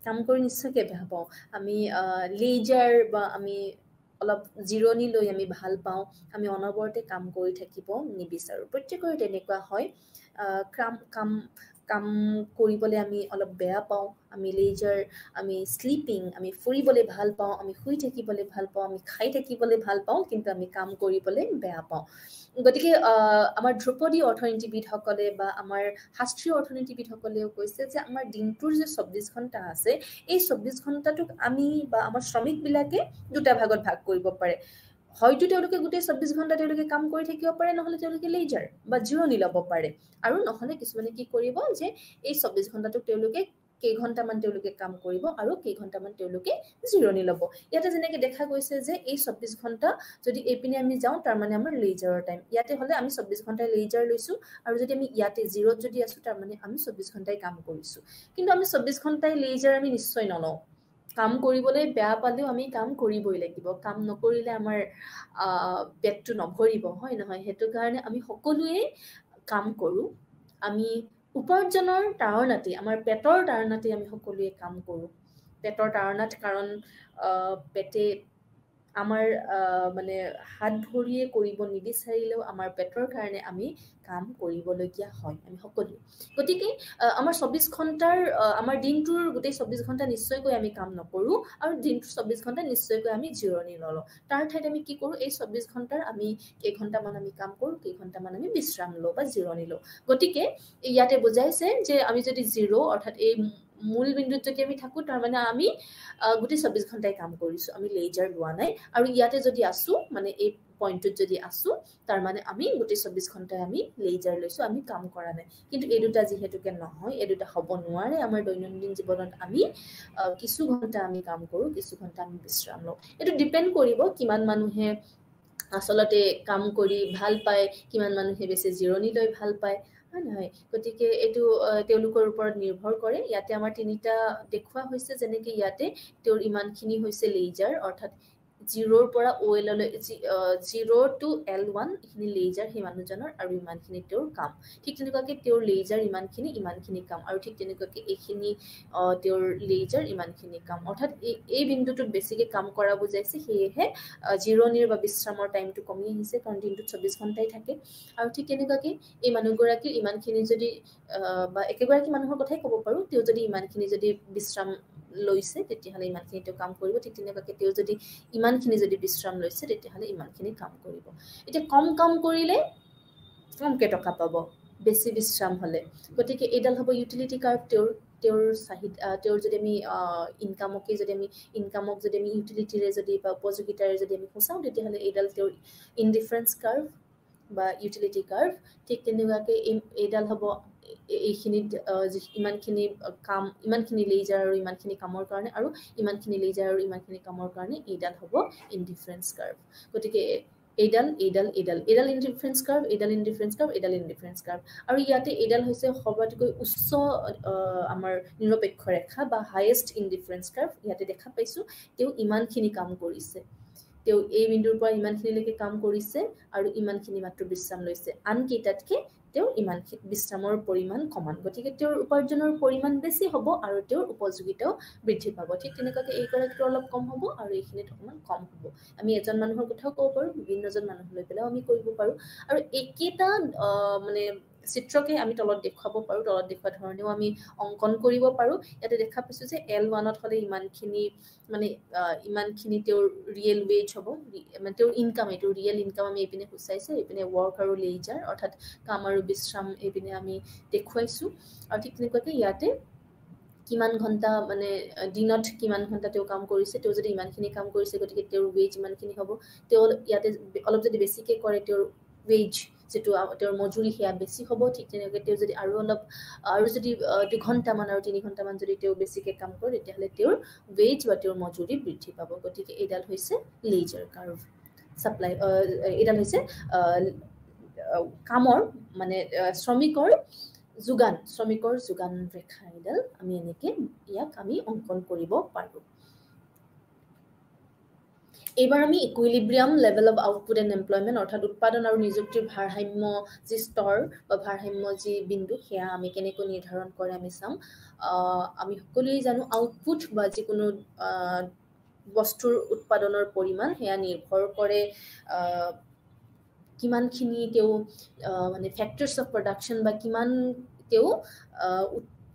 কাম কৰি নিশ্চয়কৈ বেয়া পাওঁ আমি লেজাৰ বা আমি অলপ জিৰণি লৈ আমি ভাল পাওঁ আমি অনবৰতে কাম কৰি থাকিব নিবিচাৰোঁ প্ৰত্যেকৰে তেনেকুৱা হয় কাম কৰিবলৈ আমি অলপ বেয়া পাওঁ আমি লেজাৰ আমি স্লিপিং আমি ফুৰিবলৈ ভাল পাওঁ আমি শুই থাকিবলৈ ভাল পাওঁ আমি খাই থাকিবলৈ ভাল পাওঁ কিন্তু আমি কাম কৰিবলৈ বেয়া পাওঁ গতিকে আমাৰ ধ্ৰুপদী অৰ্থনীতিবিদসকলে বা আমাৰ শাস্ত্ৰীয় অৰ্থনীতিবিদসকলেও কৈছে যে আমাৰ দিনটোৰ যে 24 ঘণ্টা আছে এই 24 ঘণ্টাটোক আমি বা আমাৰ শ্ৰমিকবিলাকে দুটা ভাগত ভাগ কৰিব পাৰে হয়তো তেওঁলোকে গোটেই 24 ঘণ্টা তেওঁলোকে কাম কৰি থাকিব পাৰে নহ'লে তেওঁলোকে লেজাৰ বা জিৰণি ল'ব পাৰে আৰু নহ'লে কিছুমানে কি কৰিব যে এই 24 ঘণ্টাটোক তেওঁলোকে কেইঘণ্টামান তেওঁলোকে কাম কৰিব আৰু কেইঘণ্টামান তেওঁলোকে জিৰণি ল'ব ইয়াতে যেনেকৈ দেখা গৈছে যে এই 24 ঘণ্টা যদি এইপিনে আমি যাওঁ তাৰমানে আমাৰ লেজাৰৰ টাইম ইয়াতে হ'লে আমি 24 ঘণ্টাই লেজাৰ লৈছোঁ আৰু যদি আমি ইয়াতে জিৰত যদি আছোঁ তাৰমানে আমি 24 ঘণ্টাই কাম কৰিছোঁ কিন্তু আমি 24 ঘণ্টাই লেজাৰ আমি নিশ্চয় নলওঁ কাম কৰিবলৈ বেয়া পালেও আমি কাম কৰিবই লাগিব কাম নকৰিলে আমাৰ পেটটো নভৰিব হয় নহয় সেইটো কাৰণে আমি সকলোৱে কাম কৰোঁ আমি উপাৰ্জনৰ তাৰণাতে আমাৰ পেটৰ তাৰণাতে আমি সকলোৱে কাম কৰোঁ পেটৰ তাৰণাত কাৰণ পেটে আমাৰ মানে হাত ভৰিয়ে কৰিব নিবিচাৰিলেও আমাৰ পেটৰ কাৰণে আমি কাম কৰিবলগীয়া হয় আমি সকলোৱে গতিকে আমাৰ 24 ঘণ্টাৰ আমাৰ দিনটোৰ গোটেই 24 ঘণ্টা নিশ্চয়কৈ আমি কাম নকৰোঁ আৰু দিনটোৰ 24 ঘণ্টা নিশ্চয়কৈ আমি জিৰণি নলওঁ তাৰ ঠাইত আমি কি কৰোঁ এই 24 ঘণ্টাৰ আমি কেইঘণ্টামান আমি কাম কৰোঁ কেইঘণ্টামান আমি বিশ্ৰাম লওঁ বা জিৰণি লওঁ গতিকে ইয়াতে বুজাইছে যে আমি যদি জিৰো অৰ্থাৎ এই মূল বিন্দুত যদি আমি থাকোঁ তাৰমানে আমি গোটেই 24 ঘণ্টাই কাম কৰিছোঁ আমি লেজাৰ লোৱা নাই আৰু ইয়াতে যদি আছোঁ মানে এই পইণ্টটোত যদি আছোঁ তাৰমানে আমি গোটেই 24 ঘণ্টাই আমি লেজাৰ লৈছোঁ আমি কাম কৰা নাই কিন্তু এই দুটা যিহেতুকে নহয় এই দুটা হ'ব নোৱাৰে আমাৰ দৈনন্দিন জীৱনত আমি কিছু ঘণ্টা আমি কাম কৰোঁ কিছু ঘণ্টা আমি বিশ্ৰাম লওঁ এইটো ডিপেণ্ড কৰিব কিমান মানুহে আচলতে কাম কৰি ভাল পায় কিমান মানুহে বেছি জিৰণি লৈ ভাল পায় হয় নহয় গতিকে এইটো তেওঁলোকৰ ওপৰত নিৰ্ভৰ কৰে ইয়াতে আমাৰ তিনিটা দেখুওৱা হৈছে যেনেকৈ ইয়াতে তেওঁৰ ইমানখিনি হৈছে লেজাৰ অৰ্থাৎ 0 পৰা OL লৈ 0 to L1 এইখিনি লেজাৰ সেই মানুহজনৰ আৰু ইমানখিনি তেওঁৰ কাম ঠিক তেনেকুৱাকৈ তেওঁৰ লেজাৰ ইমানখিনি কাম আৰু ঠিক তেনেকুৱাকৈ এইখিনি তেওঁৰ লেজাৰ ইমানখিনি কাম অৰ্থাৎ এই বিন্দুটোত বেছিকৈ কাম কৰা বুজাইছে সেয়েহে জিৰণিৰ বা বিশ্ৰামৰ টাইমটো কমি আহিছে কাৰণ দিনটোত 24 ঘণ্টাই থাকে আৰু ঠিক তেনেকুৱাকৈ এই মানুহগৰাকীৰ ইমানখিনি যদি বা একেগৰাকী মানুহৰ কথাই ক'ব পাৰোঁ তেওঁ যদি ইমানখিনি যদি বিশ্ৰাম লৈছে তেতিয়াহ'লে ইমানখিনি তেওঁ কাম কৰিব ঠিক তেনেকুৱাকৈ তেওঁ যদি ইমানখিনি যদি বিশ্ৰাম লৈছে তেতিয়াহ'লে ইমানখিনি কাম কৰিব এতিয়া কম কাম কৰিলে কমকৈ টকা পাব বেছি বিশ্ৰাম হ'লে গতিকে এইডাল হ'ব ইউটিলিটি কাৰ্ভ তেওঁৰ চাহিদা তেওঁৰ যদি আমি ইনকামক যদি আমি ইউটিলিটিৰে যদি বা উপযোগিতাৰে যদি আমি সূচাওঁ তেতিয়াহ'লে এইডাল তেওঁৰ ইনডিফাৰেঞ্চ কাৰ্ভ বা ইউটিলিটি কাৰ্ভ ঠিক তেনেকুৱাকৈ এইডাল হ'ব এইখিনিত ইমানখিনি কাম ইমানখিনি লেজাৰ আৰু ইমানখিনি কামৰ কাৰণে আৰু ইমানখিনি লেজাৰ আৰু ইমানখিনি কামৰ কাৰণে এইডাল হ'ব ইনডিফাৰেঞ্চ কাৰ্ভ গতিকে এইডাল ইনডিফাৰেঞ্চ কাৰ্ভ ইনডিফাৰেঞ্চ কাৰ্ভ আৰু ইয়াতে এইডাল হৈছে সৰ্বাধিককৈ উচ্চ আমাৰ নিৰপেক্ষ ৰেখা বা হাইয়েষ্ট ইনডিফাৰেঞ্চ কাৰ্ভ ইয়াতে দেখা পাইছোঁ তেওঁ ইমানখিনি কাম কৰিছে তেওঁ এই বিন্দুৰ পৰা ইমানখিনিলৈকে কাম কৰিছে আৰু ইমানখিনি মাত্ৰ বিশ্ৰাম লৈছে আনকেইটাতকৈ তেওঁ ইমানখিনি বিশ্ৰামৰ পৰিমাণ কমান গতিকে তেওঁৰ উপাৰ্জনৰ পৰিমাণ বেছি হ'ব আৰু তেওঁৰ উপযোগিতাও বৃদ্ধি পাব ঠিক তেনেকুৱাকৈ এইগৰাকীটো অলপ কম হ'ব আৰু এইখিনিত অকণমান কম হ'ব আমি এজন মানুহৰ কথাও ক'ব পাৰোঁ বিভিন্নজন মানুহ লৈ পেলাইও আমি কৰিব পাৰোঁ আৰু একেটা মানে চিত্ৰকে আমি তলত দেখুৱাব পাৰোঁ তলত দেখুওৱা ধৰণেও আমি অংকন কৰিব পাৰোঁ ইয়াতে দেখা পাইছোঁ যে L1ত হ'লে ইমানখিনি তেওঁৰ ৰিয়েল ৱেজ হ'ব মানে তেওঁৰ ইনকাম এইটো ৰিয়েল ইনকাম আমি এইপিনে সূচাইছে এইপিনে ৱৰ্ক আৰু লেজাৰ অৰ্থাৎ কাম আৰু বিশ্ৰাম এইপিনে আমি দেখুৱাইছোঁ আৰু ঠিক তেনেকুৱাকৈ ইয়াতে কিমান ঘণ্টা মানে দিনত কিমান ঘণ্টা তেওঁ কাম কৰিছে তেওঁ যদি ইমানখিনি কাম কৰিছে গতিকে তেওঁৰ ৱেজ ইমানখিনি হ'ব তেওঁ ইয়াতে অলপ যদি বেছিকৈ কৰে তেওঁৰ ৱেজ যিটো তেওঁৰ মজুৰি সেয়া বেছি হ'ব ঠিক তেনেকৈ তেওঁ যদি আৰু যদি 2 ঘণ্টামান আৰু 3 ঘণ্টামান যদি তেওঁ বেছিকৈ কাম কৰে তেতিয়াহ'লে তেওঁৰ ৱেজ বা তেওঁৰ মজুৰি বৃদ্ধি পাব গতিকে এইডাল হৈছে লেজাৰ কাৰ্ভ ছাপ্লাই এইডাল হৈছে কামৰ মানে শ্ৰমিকৰ যোগান ৰেখা এইডাল আমি এনেকৈ ইয়াক আমি অংকন কৰিব পাৰোঁ এইবাৰ আমি ইকুইলিব্ৰিয়াম level of output and employment অৰ্থাৎ উৎপাদন আৰু নিযুক্তিৰ ভাৰসাম্য যি স্তৰ বা ভাৰসাম্য যি বিন্দু সেয়া আমি কেনেকৈ নিৰ্ধাৰণ কৰে আমি চাম আমি সকলোৱে জানো আউটপুট বা যিকোনো বস্তুৰ উৎপাদনৰ পৰিমাণ সেয়া নিৰ্ভৰ কৰে কিমানখিনি তেওঁ মানে ফেক্টৰছ অফ প্ৰডাকশ্যন বা কিমান তেওঁ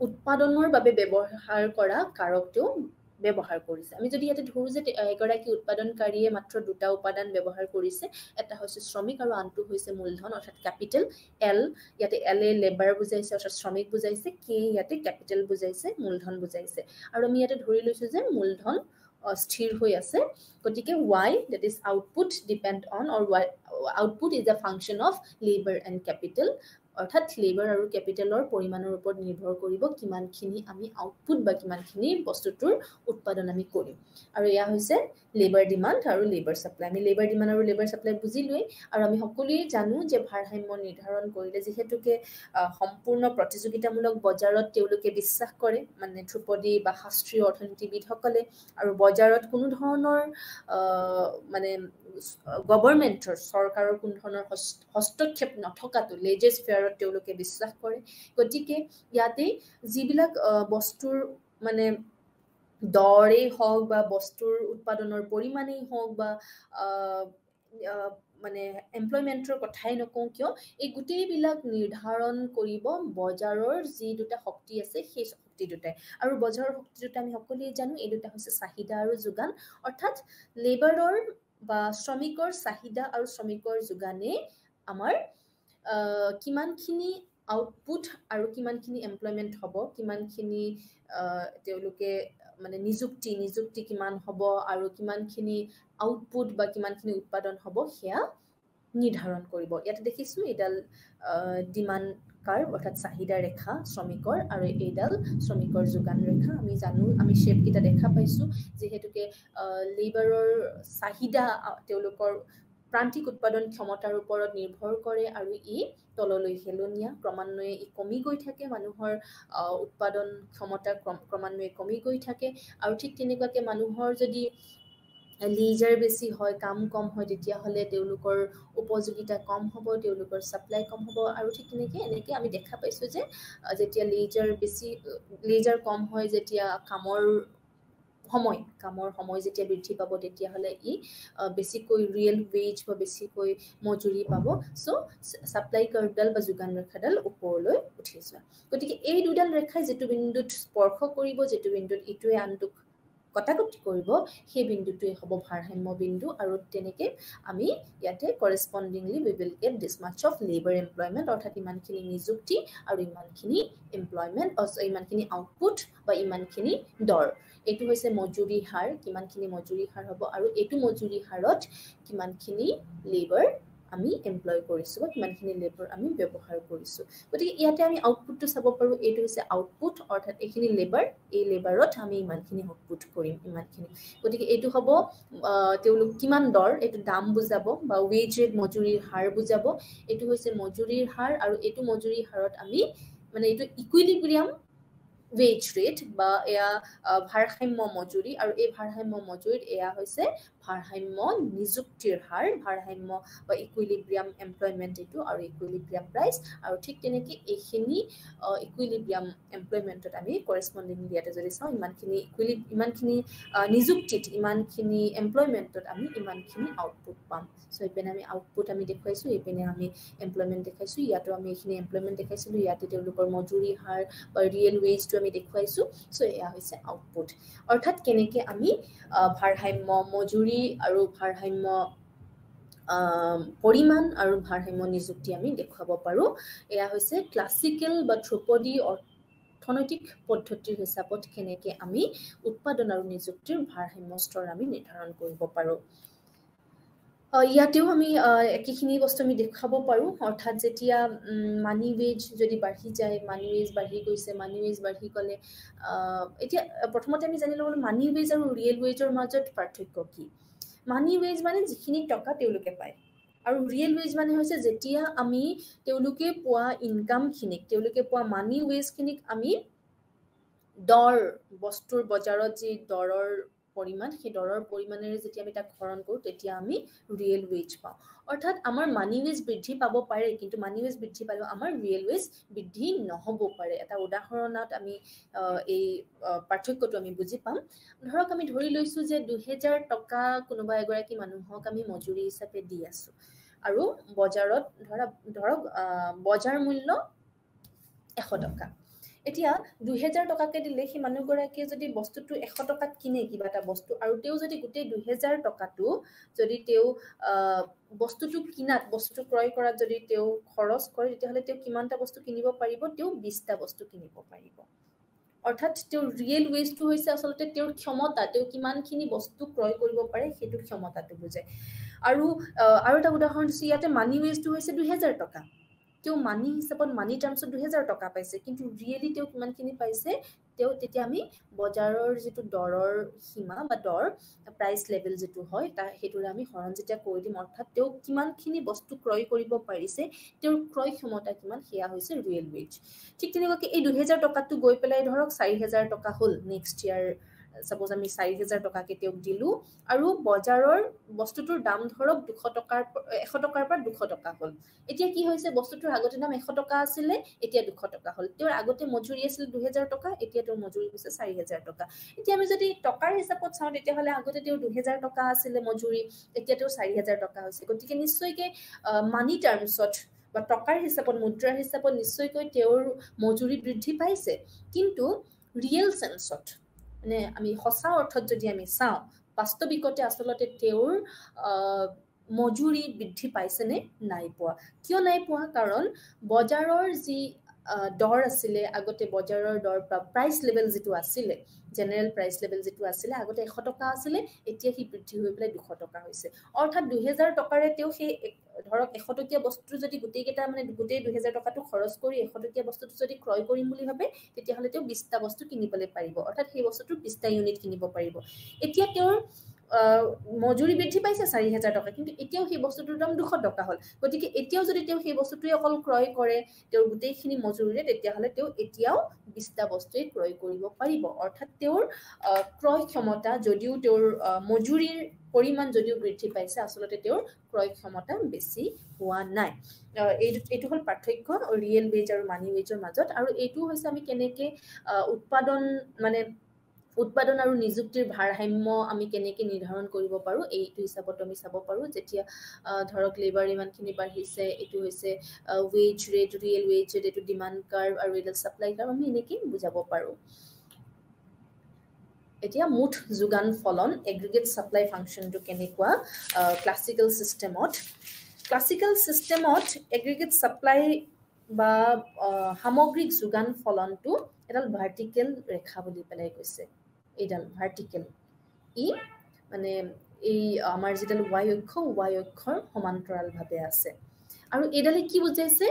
উৎপাদনৰ বাবে ব্যৱহাৰ কৰা কাৰক তেওঁ ব্যৱহাৰ কৰিছে আমি যদি ইয়াতে ধৰোঁ যে এগৰাকী উৎপাদনকাৰীয়ে মাত্ৰ 2টা উপাদান ব্যৱহাৰ কৰিছে এটা হৈছে শ্ৰমিক আৰু আনটো হৈছে মূলধন অৰ্থাৎ কেপিটেল এল ইয়াতে এল এ লেবাৰ বুজাইছে অৰ্থাৎ শ্ৰমিক বুজাইছে কে ইয়াতে কেপিটেল বুজাইছে মূলধন বুজাইছে আৰু আমি ইয়াতে ধৰি লৈছোঁ যে মূলধন স্থিৰ হৈ আছে গতিকে y that is output depend on or output is a function of labor and capital অৰ্থাৎ লেবাৰ আৰু কেপিটেলৰ পৰিমাণৰ ওপৰত নিৰ্ভৰ কৰিব কিমানখিনি আমি আউটপুট বা কিমানখিনি বস্তুটোৰ উৎপাদন আমি কৰিম আৰু এয়া হৈছে লেবাৰ ডিমাণ্ড আৰু লেবাৰ ছাপ্লাই আমি লেবাৰ ডিমাণ্ড আৰু লেবাৰ ছাপ্লাই বুজিলোৱেই আৰু আমি সকলোৱে জানো যে ভাৰসাম্য নিৰ্ধাৰণ কৰিলে যিহেতুকে সম্পূৰ্ণ প্ৰতিযোগিতামূলক বজাৰত তেওঁলোকে বিশ্বাস কৰে মানে ধ্ৰুপদী বা শাস্ত্ৰীয় অৰ্থনীতিবিদসকলে আৰু বজাৰত কোনো ধৰণৰ মানে গভৰ্ণমেণ্টৰ চৰকাৰৰ কোনো ধৰণৰ হস্তক্ষেপ নথকাটো লেজিছ ফেয়াৰৰ বজাৰত তেওঁলোকে বিশ্বাস কৰে গতিকে ইয়াতে যিবিলাক বস্তুৰ মানে দৰেই হওক বা বস্তুৰ উৎপাদনৰ পৰিমাণেই হওক বা মানে এমপ্লয়মেণ্টৰ কথাই নকওঁ কিয় এই গোটেইবিলাক নিৰ্ধাৰণ কৰিব বজাৰৰ যি দুটা শক্তি আছে সেই শক্তি দুটাই আৰু বজাৰৰ শক্তি দুটা আমি সকলোৱে জানো এই দুটা হৈছে চাহিদা আৰু যোগান অৰ্থাৎ লেবাৰৰ বা শ্ৰমিকৰ চাহিদা আৰু শ্ৰমিকৰ যোগানে আমাৰ কিমানখিনি আউটপুট আৰু কিমানখিনি এমপ্লয়মেণ্ট হ'ব কিমানখিনি তেওঁলোকে মানে নিযুক্তি কিমান হ'ব আৰু কিমানখিনি আউটপুট বা কিমানখিনি উৎপাদন হ'ব সেয়া নিৰ্ধাৰণ কৰিব ইয়াতে দেখিছোঁ এইডাল ডিমাণ্ড কাৰ্ভ অৰ্থাৎ চাহিদা ৰেখা শ্ৰমিকৰ আৰু এইডাল শ্ৰমিকৰ যোগান ৰেখা আমি জানো আমি শ্বেপকেইটা দেখা পাইছোঁ যিহেতুকে লেবাৰৰ চাহিদা তেওঁলোকৰ প্ৰান্তিক উৎপাদন ক্ষমতাৰ ওপৰত নিৰ্ভৰ কৰে আৰু ই তললৈ হেলনীয়া ক্ৰমান্বয়ে ই কমি গৈ থাকে মানুহৰ উৎপাদন ক্ষমতা ক্ৰমান্বয়ে কমি গৈ থাকে আৰু ঠিক তেনেকুৱাকৈ মানুহৰ যদি লিজাৰ বেছি হয় কাম কম হয় তেতিয়াহ'লে তেওঁলোকৰ উপযোগিতা কম হ'ব তেওঁলোকৰ ছাপ্লাই কম হ'ব আৰু ঠিক এনেকৈ আমি দেখা পাইছোঁ যে যেতিয়া লিজাৰ কম হয় যেতিয়া কামৰ সময় যেতিয়া বৃদ্ধি পাব তেতিয়াহ'লে ই বেছিকৈ ৰিয়েল ৱেজ বা বেছিকৈ মজুৰি পাব চ' ছাপ্লাই কাৰ্ভডাল বা যোগান ৰেখাডাল ওপৰলৈ উঠি যোৱা গতিকে এই দুডাল ৰেখাই যিটো বিন্দুত স্পৰ্শ কৰিব যিটো বিন্দুত ইটোৱে আনটোক কটাকটি কৰিব সেই বিন্দুটোৱে হ'ব ভাৰসাম্য বিন্দু আৰু তেনেকৈ আমি ইয়াতে correspondingly we will get this mass of labour employment অৰ্থাৎ ইমানখিনি নিযুক্তি আৰু ইমানখিনি এমপ্লয়মেণ্ট ইমানখিনি আউটপুট বা ইমানখিনি দৰ এইটো হৈছে মজুৰি হাৰ কিমানখিনি মজুৰি হাৰ হ'ব আৰু এইটো মজুৰি হাৰত কিমানখিনি লেবাৰ আমি এমপ্লয় কৰিছোঁ বা কিমানখিনি লেবাৰ আমি ব্যৱহাৰ কৰিছোঁ গতিকে ইয়াতে আমি আউটপুটটো চাব পাৰোঁ এইটো হৈছে আউটপুট অৰ্থাৎ এইখিনি লেবাৰ এই লেবাৰত আমি ইমানখিনি আউটপুট কৰিম ইমানখিনি গতিকে এইটো হ'ব তেওঁলোক কিমান দৰ এইটো দাম বুজাব বা ৱেজ ৰেট মজুৰিৰ হাৰ বুজাব এইটো হৈছে মজুৰিৰ হাৰ আৰু এইটো মজুৰিৰ হাৰত আমি মানে এইটো ইকুইলিব্ৰিয়াম ৱেজ ৰেট বা এয়া ভাৰসাম্য মজুৰি আৰু এই ভাৰসাম্য মজুৰিত এয়া হৈছে ভাৰসাম্য নিযুক্তিৰ হাৰ ভাৰসাম্য বা ইকুইলিব্ৰিয়াম এমপ্লয়মেণ্ট এইটো আৰু ইকুইলিব্ৰিয়াম প্ৰাইচ আৰু ঠিক তেনেকৈ এইখিনি ইকুইলিব্ৰিয়াম এমপ্লয়মেণ্টত আমি কৰেছপণ্ডিংলি ইয়াতে যদি চাওঁ ইমানখিনি নিযুক্তিত ইমানখিনি এমপ্লয়মেণ্টত আমি ইমানখিনি আউটপুট পাম চ' এইপিনে আমি আউটপুট আমি দেখুৱাইছোঁ এইপিনে আমি এমপ্লয়মেণ্ট দেখাইছোঁ ইয়াতো আমি এইখিনি এমপ্লয়মেণ্ট দেখাইছিলোঁ ইয়াতে তেওঁলোকৰ মজুৰি হাৰ বা ৰিয়েল ৱেজটো আমি দেখুৱাইছোঁ চ' এয়া হৈছে আউটপুট অৰ্থাৎ কেনেকৈ আমি ভাৰসাম্য মজুৰি আৰু ভাৰসাম্য পৰিমাণ আৰু ভাৰসাম্য নিযুক্তি আমি দেখুৱাব পাৰোঁ এয়া হৈছে ক্লাছিকেল বা ধ্ৰুপদী অৰ্থনৈতিক পদ্ধতিৰ হিচাপত কেনেকৈ আমি উৎপাদন আৰু নিযুক্তিৰ ভাৰসাম্য স্তৰ আমি নিৰ্ধাৰণ কৰিব পাৰোঁ ইয়াতেও আমি একেখিনি বস্তু আমি দেখাব পাৰোঁ অৰ্থাৎ যেতিয়া মানি ৱেজ যদি বাঢ়ি যায় মানি ৱেজ বাঢ়ি গৈছে মানি ৱেজ বাঢ়ি গ'লে এতিয়া প্ৰথমতে আমি জানি ল'ব মানি ৱেজ আৰু ৰিয়েল ৱেজৰ মাজত পাৰ্থক্য কি মানি ৱেজ মানে যিখিনি টকা তেওঁলোকে পায় আৰু ৰিয়েল ৱেজ মানে হৈছে যেতিয়া আমি তেওঁলোকে পোৱা ইনকামখিনিক তেওঁলোকে পোৱা মানি ৱেজখিনিক আমি দৰ বস্তুৰ বজাৰত যি দৰৰ পৰিমাণ সেই দৰৰ পৰিমাণেৰে যেতিয়া আমি তাক হৰণ কৰোঁ তেতিয়া আমি ৰিয়েল ৱেজ পাওঁ অৰ্থাৎ আমাৰ মানি ৱেজ বৃদ্ধি পাব পাৰে কিন্তু মানি ৱেজ বৃদ্ধি পালেও আমাৰ ৰিয়েল ৱেজ বৃদ্ধি নহ'ব পাৰে এটা উদাহৰণত আমি এই পাৰ্থক্যটো আমি বুজি পাম ধৰক আমি ধৰি লৈছোঁ যে 2000 টকা কোনোবা এগৰাকী মানুহক আমি মজুৰি হিচাপে দি আছোঁ আৰু বজাৰত ধৰক বজাৰ মূল্য 100 টকা এতিয়া 2000 টকাকে দিলে সেই মানুহগৰাকীয়ে যদি বস্তুটো 100 টকাত কিনে কিবা এটা বস্তু আৰু তেওঁ যদি গোটেই 2000 টকাটো যদি তেওঁ বস্তুটো কিনাত বস্তুটো ক্ৰয় কৰাত যদি তেওঁ খৰচ কৰে তেতিয়াহ'লে তেওঁ কিমানটা বস্তু কিনিব পাৰিব তেওঁ 20টা বস্তু কিনিব পাৰিব অৰ্থাৎ তেওঁৰ ৰিয়েল ৱেজটো হৈছে আচলতে তেওঁৰ ক্ষমতা তেওঁ কিমানখিনি বস্তু ক্ৰয় কৰিব পাৰে সেইটো ক্ষমতাটো বুজায় আৰু এটা উদাহৰণ দিছোঁ ইয়াতে মানি ৱেজটো হৈছে 2000 টকা তেওঁ মানি হিচাপত মানি টাৰ্মছত 2000 টকা পাইছে কিন্তু ৰিয়েলি তেওঁ কিমানখিনি পাইছে তেওঁ তেতিয়া আমি বজাৰৰ যিটো দৰৰ সীমা বা দৰ প্ৰাইচ লেভেল যিটো হয় সেইটোৰে আমি হৰণ যেতিয়া কৰি দিম অৰ্থাৎ তেওঁ কিমানখিনি বস্তু ক্ৰয় কৰিব পাৰিছে তেওঁৰ ক্ৰয় ক্ষমতা কিমান সেয়া হৈছে ৰিয়েল ৱেজ ঠিক তেনেকুৱাকৈ এই 2000 টকাটো গৈ পেলাই ধৰক 4000 টকা হ'ল নেক্সট ইয়াৰ সাপোজ আমি 4000 টকাকে তেওঁক দিলো আৰু বজাৰৰ বস্তুটোৰ দাম ধৰক 100 টকাৰ পৰা 200 টকা হ'ল এতিয়া কি হৈছে বস্তুটোৰ আগতে দাম 100 টকা আছিল এতিয়া 200 টকা হ'ল তেওঁৰ আগতে মজুৰি আছিল 2000 টকা এতিয়া তেওঁৰ মজুৰি হৈছে 4000 টকা এতিয়া আমি যদি টকাৰ হিচাপত চাওঁ তেতিয়া হলে আগতে তেওঁৰ 2000 টকা আছিল মজুৰি এতিয়া তেওঁৰ 4000 টকা হৈছে গতিকে নিশ্চয়কৈ মানি টাৰ্মছত বা টকাৰ হিচাপত মুদ্ৰাৰ হিচাপত নিশ্চয়কৈ তেওঁৰ মজুৰি বৃদ্ধি পাইছে কিন্তু ৰিয়েল সেন্সত মানে আমি সঁচা অৰ্থত যদি আমি চাওঁ বাস্তৱিকতে আসলতে তেওঁৰ মজুৰি বৃদ্ধি পাইছে নে নাই পোৱা কিয় নাই পোৱা কাৰণ বজাৰৰ যি দৰ আছিলে আগতে বজাৰৰ দৰ প্ৰাইস লেভেল যেটো আছিলে জেনাৰেল প্ৰাইস লেভেল যেটো আছিলে আগতে 100 টকা আছিলে এতিয়া কি বৃদ্ধি হৈ পেলাই 200 টকা হৈছে অৰ্থাৎ 2000 টকাৰে তেও সেই ধৰক 100 টকীয়া বস্তু যদি গুটেই কেটা মানে গুটেই 2000 টকাটো খৰচ কৰি 100 টকীয়া বস্তুটো যদি ক্ৰয় কৰিম বুলি ভাবে তেতিয়া হলে তেও 20টা বস্তু কিনিবলৈ পাৰিব অৰ্থাৎ সেই বস্তুটো 20টা ইউনিট কিনিব পাৰিব এতিয়া তেওঁৰ মজুৰি বৃদ্ধি পাইছে 4000 টকা কিন্তু এতিয়াও সেই বস্তুটোৰ দাম 200 টকা হ'ল গতিকে এতিয়াও যদি তেও সেই বস্তুটোই অকল ক্ৰয় কৰে তেওঁৰ গুটেইখিনি মজুৰিৰে তেতিয়া হলে তেও এতিয়াও 20টা বস্তুই ক্ৰয় কৰিব পাৰিব অৰ্থাৎ তেওঁৰ ক্ৰয় ক্ষমতা যদিও তেওঁৰ মজুৰিৰ পৰিমাণ যদিও বৃদ্ধি পাইছে আসলতে তেওঁৰ ক্ৰয় ক্ষমতা বেছি হোৱা নাই এইটো হল পাৰ্থক্য ৰিয়েল ৱেজ আৰু মানি ৱেজৰ মাজত আৰু এইটো হৈছে আমি কেনেকে উৎপাদন মানে উৎপাদন আৰু নিযুক্তিৰ ভাৰসাম্য আমি কেনেকে নিৰ্ধাৰণ কৰিব পাৰো এইটো হিচাপত আমি চাব পাৰো যেতিয়া ধৰক লেবাৰ ইমানখিনি বাঢ়িছে এইটো হৈছে ways rate real ways rate এইটো ডিমান্ড কাৰ্ভ আৰু ৰিয়েল সাপ্লাই কাৰ্ভ আমি এনেকে বুজাব পাৰো এতিয়া মুঠ যোগান ফলন এগ্ৰিগেট সাপ্লাই ফাংচনটো কেনেকুৱা ক্লাসিক্যাল সিস্টেমত এগ্ৰিগেট সাপ্লাই বা সামগ্ৰিক যোগান ফলনটো এডাল ভাৰ্টিকেল ৰেখা বুলি পেলাই কৈছে এডাল ভাৰ্টিকেল ই মানে এই আমাৰ যেডাল y অক্ষৰ সমান্তৰাল ভাবে আছে আৰু এডালে কি বুজাইছে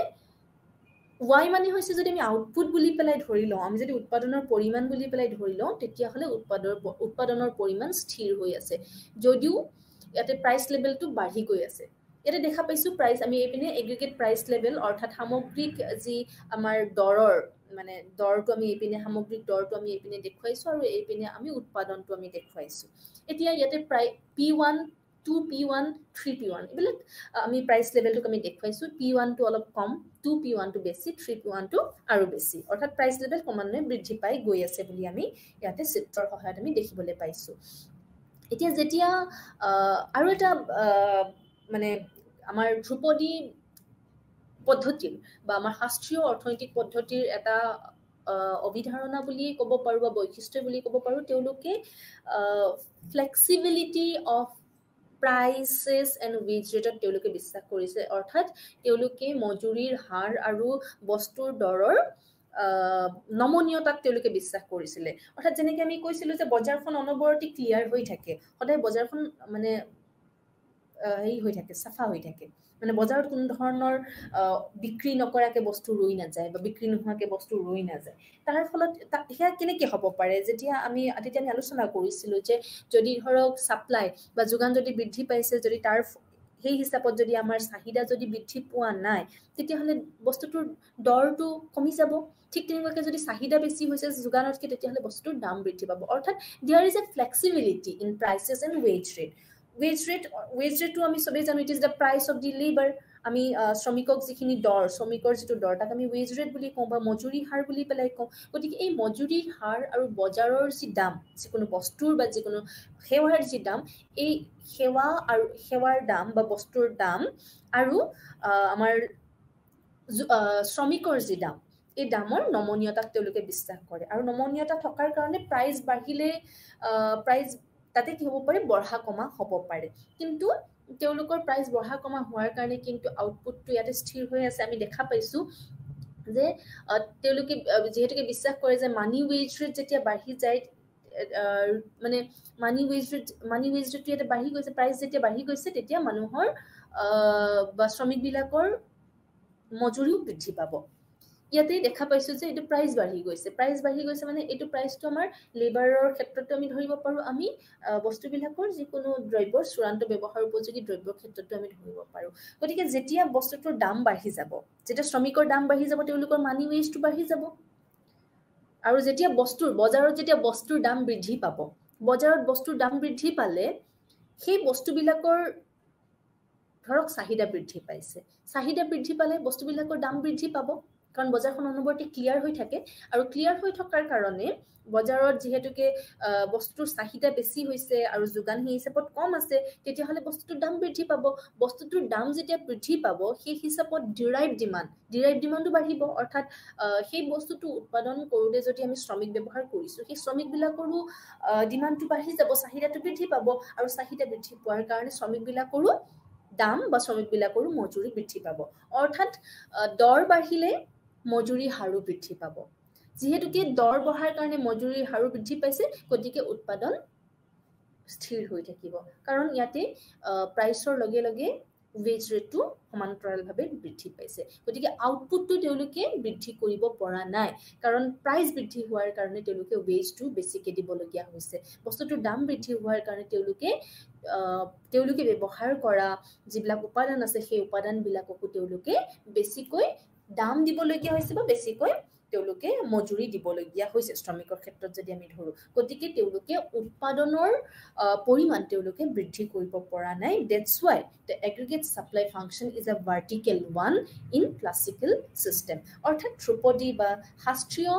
y মানে হৈছে যদি আমি আউটপুট বুলি পেলাই ধৰি লওঁ আমি যদি উৎপাদনৰ পৰিমাণ বুলি পেলাই ধৰি লওঁ তেতিয়া হলে উৎপাদনৰ পৰিমাণ স্থিৰ হৈ আছে যদিও ইয়াতে প্ৰাইস লেভেলটো বাঢ়ি গৈ আছে ইয়াতে দেখা পাইছো প্ৰাইস আমি এইপিনে এগ্ৰিগেট প্ৰাইস লেভেল অৰ্থাৎ সামগ্ৰিক যি আমাৰ দৰৰ মানে দৰটো আমি এইপিনে সামগ্ৰিক দৰটো আমি এইপিনে দেখুৱাইছো আৰু এইপিনে আমি উৎপাদনটো আমি দেখুৱাইছো এতিয়া ইয়াতে প্ৰায় P1 2P1 3P1 এইবিলাক আমি প্ৰাইস লেভেলটো আমি দেখুৱাইছো P1 টো অলপ কম 2P1 টো বেছি 3P1 টো আৰু বেছি অৰ্থাৎ প্ৰাইস লেভেল ক্ৰমান্বয়ে বৃদ্ধি পাই গৈ আছে বুলি আমি ইয়াতে চিত্ৰৰ সহায়ত আমি দেখিবলৈ পাইছো এতিয়া যেতিয়া আৰু এটা মানে আমাৰ ধ্ৰুপদী পদ্ধতিৰ বা আমাৰ শাস্ত্ৰীয় অৰ্থনৈতিক পদ্ধতিৰ এটা অভিধাৰণা বুলি ক'ব পাৰো বা বৈশিষ্ট্য বুলি ক'ব পাৰো তেওঁলোকে flexibility of prices and wage rate তেওঁলোকে বিশ্বাস কৰিছে অৰ্থাৎ তেওঁলোকে মজুৰিৰ হাৰ আৰু বস্তুৰ দৰৰ নমনীয়তাক তেওঁলোকে বিশ্বাস কৰিছিলে অৰ্থাৎ যেনেকৈ আমি কৈছিলো যে বজাৰখন অনবৰতে ক্লিয়াৰ হৈ থাকে সদায় বজাৰখন মানে এই হৈ থাকে সাফা হৈ থাকে মানে বজাৰত কোনো ধৰণৰ বিক্ৰী নকৰাকে বস্তু ৰৈ নাযায় বা বিক্ৰী নোহোৱাকে বস্তু ৰৈ নাযায় তাৰ ফলত হেয়া কেনেকৈ হ'ব পাৰে যেতিয়া আমি আলোচনা কৰিছিলো যে যদি ধৰক সাপ্লাই বা যোগান যদি বৃদ্ধি পাইছে যদি তাৰ সেই হিচাপত যদি আমাৰ চাহিদা যদি বৃদ্ধি পোৱা নাই তেতিয়া হলে বস্তুটোৰ দৰটো কমি যাব ঠিক তেনেকৈ যদি চাহিদা বেছি হৈছে যোগানতকে তেতিয়া হলে বস্তুৰ দাম বৃদ্ধি পাব অৰ্থাৎ there is a flexibility in prices and wage rate to আমি সবে জানো it is the price of the labor আমি শ্ৰমিকক যিখিনি শ্ৰমিকৰ যিটো দৰ তাক আমি wage rate বুলি কওঁ বা মজুৰি হাৰ বুলি পেলাই কওঁ গতিকে এই মজুৰি হাৰ আৰু বজাৰৰ যি দাম যিকোনো বস্তুৰ বা যিকোনো সেৱাৰ যি দাম এই সেৱাৰ দাম বা বস্তুৰ দাম আৰু আমাৰ শ্ৰমিকৰ যি দাম এই দামৰ নমনীয়তাক তেওঁলোকে বিশ্বাস কৰে আৰু নমনীয়তা থকাৰ কাৰণে প্ৰাইস বাঢ়িলে প্ৰাইস তাতে কি হ'ব পাৰে বঢ়া কমা হ'ব পাৰে কিন্তু তেওঁলোকৰ প্ৰাইস বঢ়া কমা হোৱাৰ কাৰণে কিন্তু আউটপুটটো ইয়াতে স্থিৰ হৈ আছে আমি দেখা পাইছো যে তেওঁলোকে যেহেতুকে বিশ্বাস কৰে যে মানি ৱেজ ৰেট যেতিয়া বাঢ়ি যায় মানে মানি ৱেজ ৰেটটো ইয়াতে বাঢ়ি গৈছে প্ৰাইস যেতিয়া বাঢ়ি গৈছে তেতিয়া মানুহৰ বা শ্ৰমিক বিলাকৰ মজুৰিও বৃদ্ধি পাব ইয়াতে দেখা পাইছো যে এটো প্ৰাইস বাঢ়ি গৈছে মানে এটো প্ৰাইসটো আমাৰ লেবাৰৰ ক্ষেত্ৰতে আমি ধৰিব পাৰো আমি বস্তুবিলাকৰ যিকোনো দ্ৰব্যৰ চূড়ান্ত ব্যৱহাৰ উপযোগী দ্ৰব্যৰ ক্ষেত্ৰতে আমি ধৰিব পাৰো গতিকে যেতিয়া বস্তুটোৰ দাম বাঢ়ি যাব যেতিয়া শ্ৰমিকৰ দাম বাঢ়ি যাব তেওঁলোকৰ মানি ৱেজটো বাঢ়ি যাব আৰু যেতিয়া বজাৰত যেতিয়া বস্তুৰ দাম বৃদ্ধি পাব, বজাৰত বস্তুৰ দাম বৃদ্ধি পালে সেই বস্তুবিলাকৰ ধৰক চাহিদা বৃদ্ধি পাইছে, চাহিদা বৃদ্ধি পালে বস্তুবিলাকৰ দাম বৃদ্ধি পাব, কাৰণ বজাৰখন অনবৰতে ক্লিয়াৰ হৈ থাকে, আৰু ক্লিয়াৰ হৈ থকাৰ কাৰণে বজাৰত যিহেতুকে বস্তুৰ চাহিদা বেছি হৈছে আৰু যোগান সেই হিচাপত কম আছে, তেতিয়াহ'লে বস্তুটোৰ দাম বৃদ্ধি পাব। বস্তুটোৰ দাম যেতিয়া বৃদ্ধি পাব, সেই হিচাপত ডিৰাইভ ডিমাণ্ডো বাঢ়িব, অৰ্থাৎ সেই বস্তুটো উৎপাদন কৰোঁতে যদি আমি শ্ৰমিক ব্যৱহাৰ কৰিছোঁ, সেই শ্ৰমিকবিলাকৰো ডিমাণ্ডটো বাঢ়ি যাব, চাহিদাটো বৃদ্ধি পাব, আৰু চাহিদা বৃদ্ধি পোৱাৰ কাৰণে শ্ৰমিকবিলাকৰো দাম বা শ্ৰমিকবিলাকৰো মজুৰি বৃদ্ধি পাব। অৰ্থাৎ দৰ বাঢ়িলে মজুৰি হাৰো বৃদ্ধি পাব। যিহেতুকে দৰ বঢ়াৰ কাৰণে মজুৰিৰ হাৰো বৃদ্ধি পাইছে, গতিকে উৎপাদন স্থিৰ হৈ থাকিব, কাৰণ ইয়াতে প্ৰাইচৰ লগে লগে ৱেজ ৰেটটো সমান্তৰালভাৱে বৃদ্ধি পাইছে। গতিকে আউটপুটটো তেওঁলোকে বৃদ্ধি কৰিব পৰা নাই, কাৰণ প্ৰাইচ বৃদ্ধি হোৱাৰ কাৰণে তেওঁলোকে ৱেজটো বেছিকৈ দিবলগীয়া হৈছে। বস্তুটোৰ দাম বৃদ্ধি হোৱাৰ কাৰণে তেওঁলোকে ব্যৱহাৰ কৰা যিবিলাক উপাদান আছে, সেই উপাদানবিলাককো তেওঁলোকে বেছিকৈ দাম দিবলগীয়া হৈছে বা বেছিকৈ তেওঁলোকে মজুৰি দিবলগীয়া হৈছে, শ্ৰমিকৰ ক্ষেত্ৰত যদি আমি ধৰোঁ। গতিকে তেওঁলোকে উৎপাদনৰ পৰিমাণ তেওঁলোকে বৃদ্ধি কৰিব পৰা নাই। That's why the aggregate supply function is a vertical one in classical system. অৰ্থাৎ ধ্ৰুপদী বা শাস্ত্ৰীয়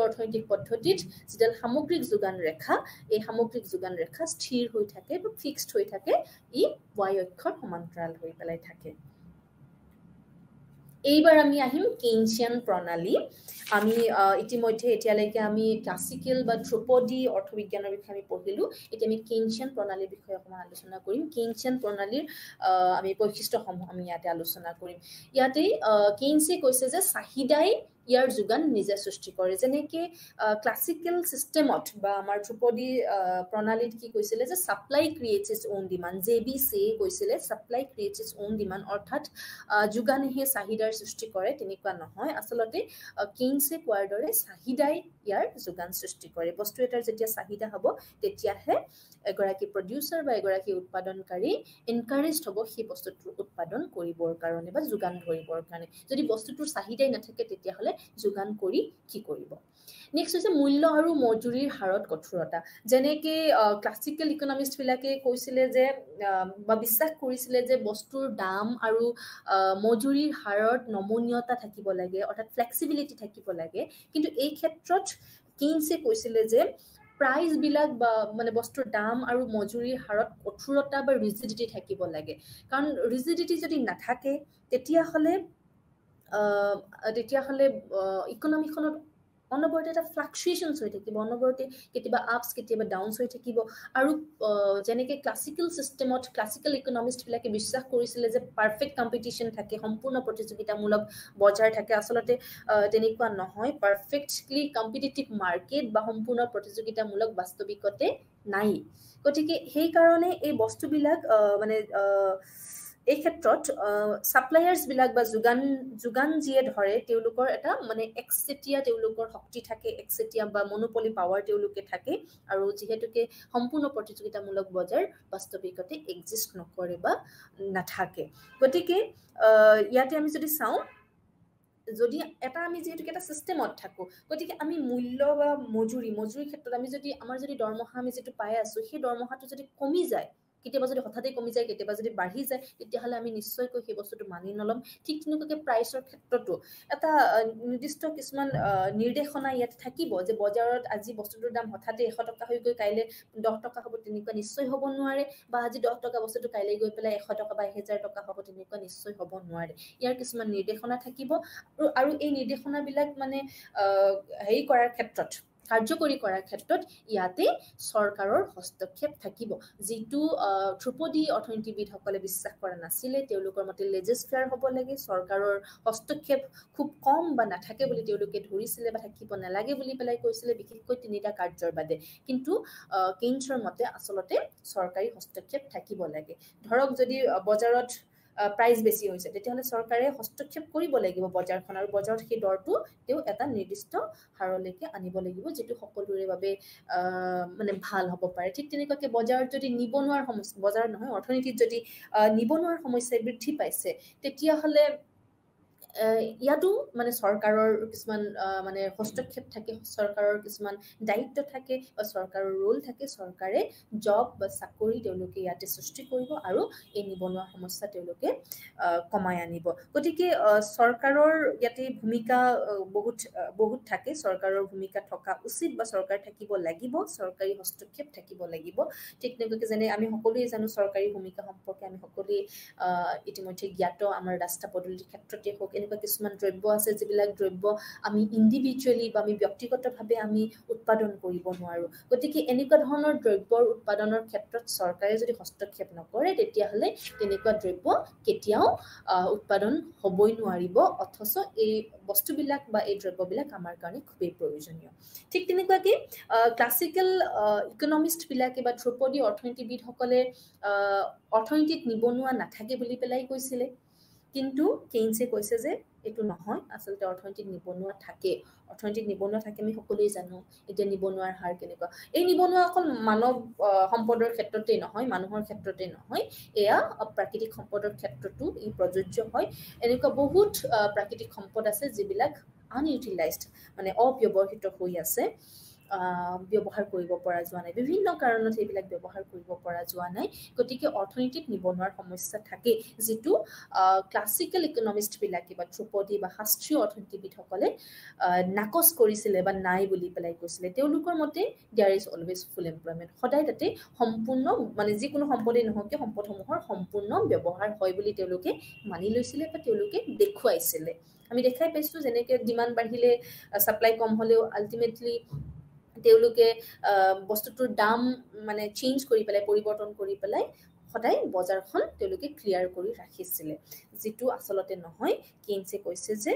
অৰ্থনৈতিক পদ্ধতিত যিডাল সামগ্ৰিক যোগান ৰেখা, এই সামগ্ৰিক যোগান ৰেখা স্থিৰ হৈ থাকে বা ফিক্সড হৈ থাকে, ই y অক্ষৰ সমান্তৰাল হৈ পেলাই থাকে। এইবাৰ আমি আহিম কেইনছিয়ান প্ৰণালী। আমি ইতিমধ্যে এতিয়ালৈকে আমি ক্লাছিকেল বা ধ্ৰুপদী অৰ্থবিজ্ঞানৰ বিষয়ে আমি পঢ়িলোঁ। এতিয়া আমি কেইনছিয়ান প্ৰণালীৰ বিষয়ে অকণমান আলোচনা কৰিম। কেইনছিয়ান প্ৰণালীৰ আমি বৈশিষ্ট্যসমূহ আমি ইয়াতে আলোচনা কৰিম। ইয়াতে কেইনছে কৈছে যে চাহিদাই ইয়াৰ যোগান নিজে সৃষ্টি কৰে। যেনেকৈ ক্লাছিকেল চিষ্টেমত বা আমাৰ ধ্ৰুপদী প্ৰণালীত কি কৈছিলে যে supply creates its own demand, JBC কৈছিলে supply creates its own demand, অৰ্থাৎ যোগানেহে চাহিদাৰ সৃষ্টি কৰে, তেনেকুৱা নহয়। আচলতে কেইনছে কোৱাৰ দৰে চাহিদাই ইয়াৰ যোগান সৃষ্টি কৰে। বস্তু এটাৰ যেতিয়া চাহিদা হ'ব, তেতিয়াহে এগৰাকী প্ৰডিউচাৰ বা এগৰাকী উৎপাদনকাৰী এনকাৰেজড হ'ব সেই বস্তুটোৰ উৎপাদন কৰিবৰ কাৰণে বা যোগান ধৰিবৰ কাৰণে। যদি বস্তুটোৰ চাহিদাই নাথাকে, তেতিয়াহ'লে যোগান কৰি কি কৰিব? নেক্সট হৈছে মূল্য আৰু মজুৰিৰ হাৰত কঠোৰতা। যেনেকৈ ক্লাছিকেল ইকনমিষ্টবিলাকে কৈছিলে যে বা বিশ্বাস কৰিছিলে যে বস্তুৰ দাম আৰু মজুৰিৰ হাৰত নমনীয়তা থাকিব লাগে, অৰ্থাৎ ফ্লেক্সিবিলিটি থাকিব লাগে। কিন্তু এই ক্ষেত্ৰত কেইনছে কৈছিলে যে প্ৰাইচবিলাক বা মানে বস্তুৰ দাম আৰু মজুৰিৰ হাৰত কঠোৰতা বা ৰিজিডিটি থাকিব লাগে, কাৰণ ৰিজিডিটি যদি নাথাকে, তেতিয়াহ'লে ইকনমিখনত অনবৰতে এটা ফ্লাকচুৱেশ্যনছ হৈ থাকিব, অনবৰতে কেতিয়াবা আপছ কেতিয়াবা ডাউনছ হৈ থাকিব। আৰু যেনেকৈ ক্লাছিকেল চিষ্টেমত ক্লাছিকেল ইকনমিষ্টবিলাকে বিশ্বাস কৰিছিলে যে পাৰফেক্ট কম্পিটিশ্যন থাকে, সম্পূৰ্ণ প্ৰতিযোগিতামূলক বজাৰ থাকে। আচলতে তেনেকুৱা নহয়, পাৰফেক্টলি কম্পিটিটিভ মাৰ্কেট বা সম্পূৰ্ণ প্ৰতিযোগিতামূলক বাস্তৱিকতে নাই। গতিকে সেইকাৰণে এই বস্তুবিলাক মানে এই ক্ষেত্ৰত ছাপ্লায়াৰ্ছবিলাক বা যোগান যিয়ে ধৰে, তেওঁলোকৰ এটা মানে একচেটিয়া তেওঁলোকৰ শক্তি থাকে, একচেটিয়া বা মনোপলি পাৱাৰ তেওঁলোকে থাকে। আৰু যিহেতুকে সম্পূৰ্ণ প্ৰতিযোগিতামূলক বজাৰ বাস্তৱিকতে এক্সিষ্ট নকৰে বা নাথাকে। গতিকে ইয়াতে আমি যদি চাওঁ, যদি আমি যিহেতুকে এটা চিষ্টেমত থাকোঁ, গতিকে আমি মূল্য বা মজুৰিৰ ক্ষেত্ৰত আমাৰ যদি দৰমহা আমি যিটো পাই আছোঁ, সেই দৰমহাটো যদি কমি যায়, কেতিয়াবা যদি হঠাতে কমি যায়, কেতিয়াবা যদি বাঢ়ি যায়, তেতিয়াহ'লে আমি নিশ্চয়কৈ সেই বস্তুটো মানি নল'ম। ঠিক তেনেকুৱাকৈ প্ৰাইচৰ ক্ষেত্ৰতো এটা নিৰ্দিষ্ট কিছুমান নিৰ্দেশনা ইয়াত থাকিব যে বজাৰত আজি বস্তুটোৰ দাম হঠাতে 100 টকা হৈ গৈ কাইলৈ 10 টকা হ'ব, তেনেকুৱা নিশ্চয় হ'ব নোৱাৰে। বা আজি 10 টকা বস্তুটো কাইলৈ গৈ পেলাই 100 টকা বা 1000 টকা হ'ব, তেনেকুৱা নিশ্চয় হ'ব নোৱাৰে। ইয়াৰ কিছুমান নিৰ্দেশনা থাকিব, আৰু এই নিৰ্দেশনাবিলাক মানে কাৰ্যকৰী কৰাৰ ক্ষেত্ৰত ইয়াতে চৰকাৰৰ হস্তক্ষেপ থাকিব, যিটো ধ্ৰুপদী অৰ্থনীতিবিদসকলে বিশ্বাস কৰা নাছিলে। তেওঁলোকৰ মতে লেজিছফেয়াৰ হ'ব লাগে, চৰকাৰৰ হস্তক্ষেপ খুব কম বা নাথাকে বুলি তেওঁলোকে ধৰিছিলে, বা থাকিব নালাগে বুলি পেলাই কৈছিলে, বিশেষকৈ 3টা কাৰ্যৰ বাদে। কিন্তু কেইনছৰ মতে আচলতে চৰকাৰী হস্তক্ষেপ থাকিব লাগে। ধৰক যদি বজাৰত প্ৰাইচ বেছি হৈছে, তেতিয়াহ'লে চৰকাৰে হস্তক্ষেপ কৰিব লাগিব বজাৰখন, আৰু বজাৰত সেই দৰটো এটা নিৰ্দিষ্ট হাৰলৈকে আনিব লাগিব, যিটো সকলোৰে বাবে মানে ভাল হ'ব পাৰে। ঠিক তেনেকুৱাকৈ বজাৰত যদি নিবনুৱাৰ সমস্যা, বজাৰত নহয় অৰ্থনীতিত যদি নিবনুৱাৰ সমস্যাই বৃদ্ধি পাইছে, তেতিয়াহ'লে ইয়াতো মানে চৰকাৰৰ কিছুমান মানে হস্তক্ষেপ থাকে, চৰকাৰৰ কিছুমান দায়িত্ব থাকে বা চৰকাৰৰ ৰোল থাকে। চৰকাৰে জব বা চাকৰি তেওঁলোকে ইয়াতে সৃষ্টি কৰিব আৰু এই নিবনুৱা সমস্যা তেওঁলোকে কমাই আনিব। গতিকে চৰকাৰৰ ইয়াতে ভূমিকা বহুত থাকে। চৰকাৰৰ ভূমিকা থকা উচিত বা চৰকাৰ থাকিব লাগিব, চৰকাৰী হস্তক্ষেপ থাকিব লাগিব। ঠিক তেনেকৈ যেনে আমি সকলোৱে জানো চৰকাৰী ভূমিকা সম্পৰ্কে আমি সকলোৱে ইতিমধ্যে জ্ঞাত। আমাৰ ৰাস্তা পদূলিৰ ক্ষেত্ৰতে হওক, এনেকুৱা কিছুমান দ্ৰব্য আছে যিবিলাক দ্ৰব্য আমি ইণ্ডিভিজুৱেলি বা আমি ব্যক্তিগতভাৱে আমি উৎপাদন কৰিব নোৱাৰোঁ। গতিকে এনেকুৱা ধৰণৰ দ্ৰব্যৰ উৎপাদনৰ ক্ষেত্ৰত চৰকাৰে যদি হস্তক্ষেপ নকৰে, তেতিয়াহ'লে তেনেকুৱা দ্ৰব্য কেতিয়াও উৎপাদন হ'বই নোৱাৰিব। অথচ এই বস্তুবিলাক বা এই দ্ৰব্যবিলাক আমাৰ কাৰণে খুবেই প্ৰয়োজনীয়। ঠিক তেনেকুৱাকৈ ক্লাছিকেল ইকনমিষ্টবিলাকে বা ধ্ৰুপদী অৰ্থনীতিবিদসকলে অৰ্থনীতিত নিবনুৱা নাথাকে বুলি পেলাই কৈছিলে। কিন্তু কেইনছে কৈছে যে এইটো নহয়, আচলতে অৰ্থনীতিত নিবনুৱা থাকে। অৰ্থনীতিত নিবনুৱা থাকে আমি সকলোৱে জানো। এতিয়া নিবনুৱাৰ হাৰ কেনেকুৱা। এই নিবনুৱা অকল মানৱ সম্পদৰ ক্ষেত্ৰতেই নহয়, মানুহৰ ক্ষেত্ৰতেই নহয়, এয়া প্ৰাকৃতিক সম্পদৰ ক্ষেত্ৰতো ই প্ৰযোজ্য হয়। এনেকুৱা বহুত প্ৰাকৃতিক সম্পদ আছে যিবিলাক আনইউটিলাইজড, মানে অব্যৱহৃত হৈ আছে, ব্যৱহাৰ কৰিব পৰা যোৱা নাই। বিভিন্ন কাৰণত সেইবিলাক ব্যৱহাৰ কৰিব পৰা যোৱা নাই। গতিকে অৰ্থনীতিত নিবনুৱাৰ সমস্যা থাকে, যিটো ক্লাছিকেল ইকনমিষ্টবিলাকে বা ধ্ৰুপদী বা শাস্ত্ৰীয় অৰ্থনীতিবিদসকলে নাকচ কৰিছিলে বা নাই বুলি পেলাই কৈছিলে। তেওঁলোকৰ মতে there is always full employment, সদায় তাতে সম্পূৰ্ণ মানে যিকোনো সম্পদেই নহওক কিয় সম্পদসমূহৰ সম্পূৰ্ণ ব্যৱহাৰ হয় বুলি তেওঁলোকে মানি লৈছিলে বা তেওঁলোকে দেখুৱাইছিলে। আমি দেখাই পাইছোঁ যেনেকৈ ডিমাণ্ড বাঢ়িলে ছাপ্লাই কম হ'লেও আল্টিমেটলি তেওঁলোকে বস্তুটোৰ দাম মানে চেঞ্জ কৰি পেলাই, পৰিৱৰ্তন কৰি পেলাই সদায় বজাৰখন তেওঁলোকে ক্লিয়াৰ কৰি ৰাখিছিলে, যিটো আচলতে নহয়। কেইনছে কৈছে যে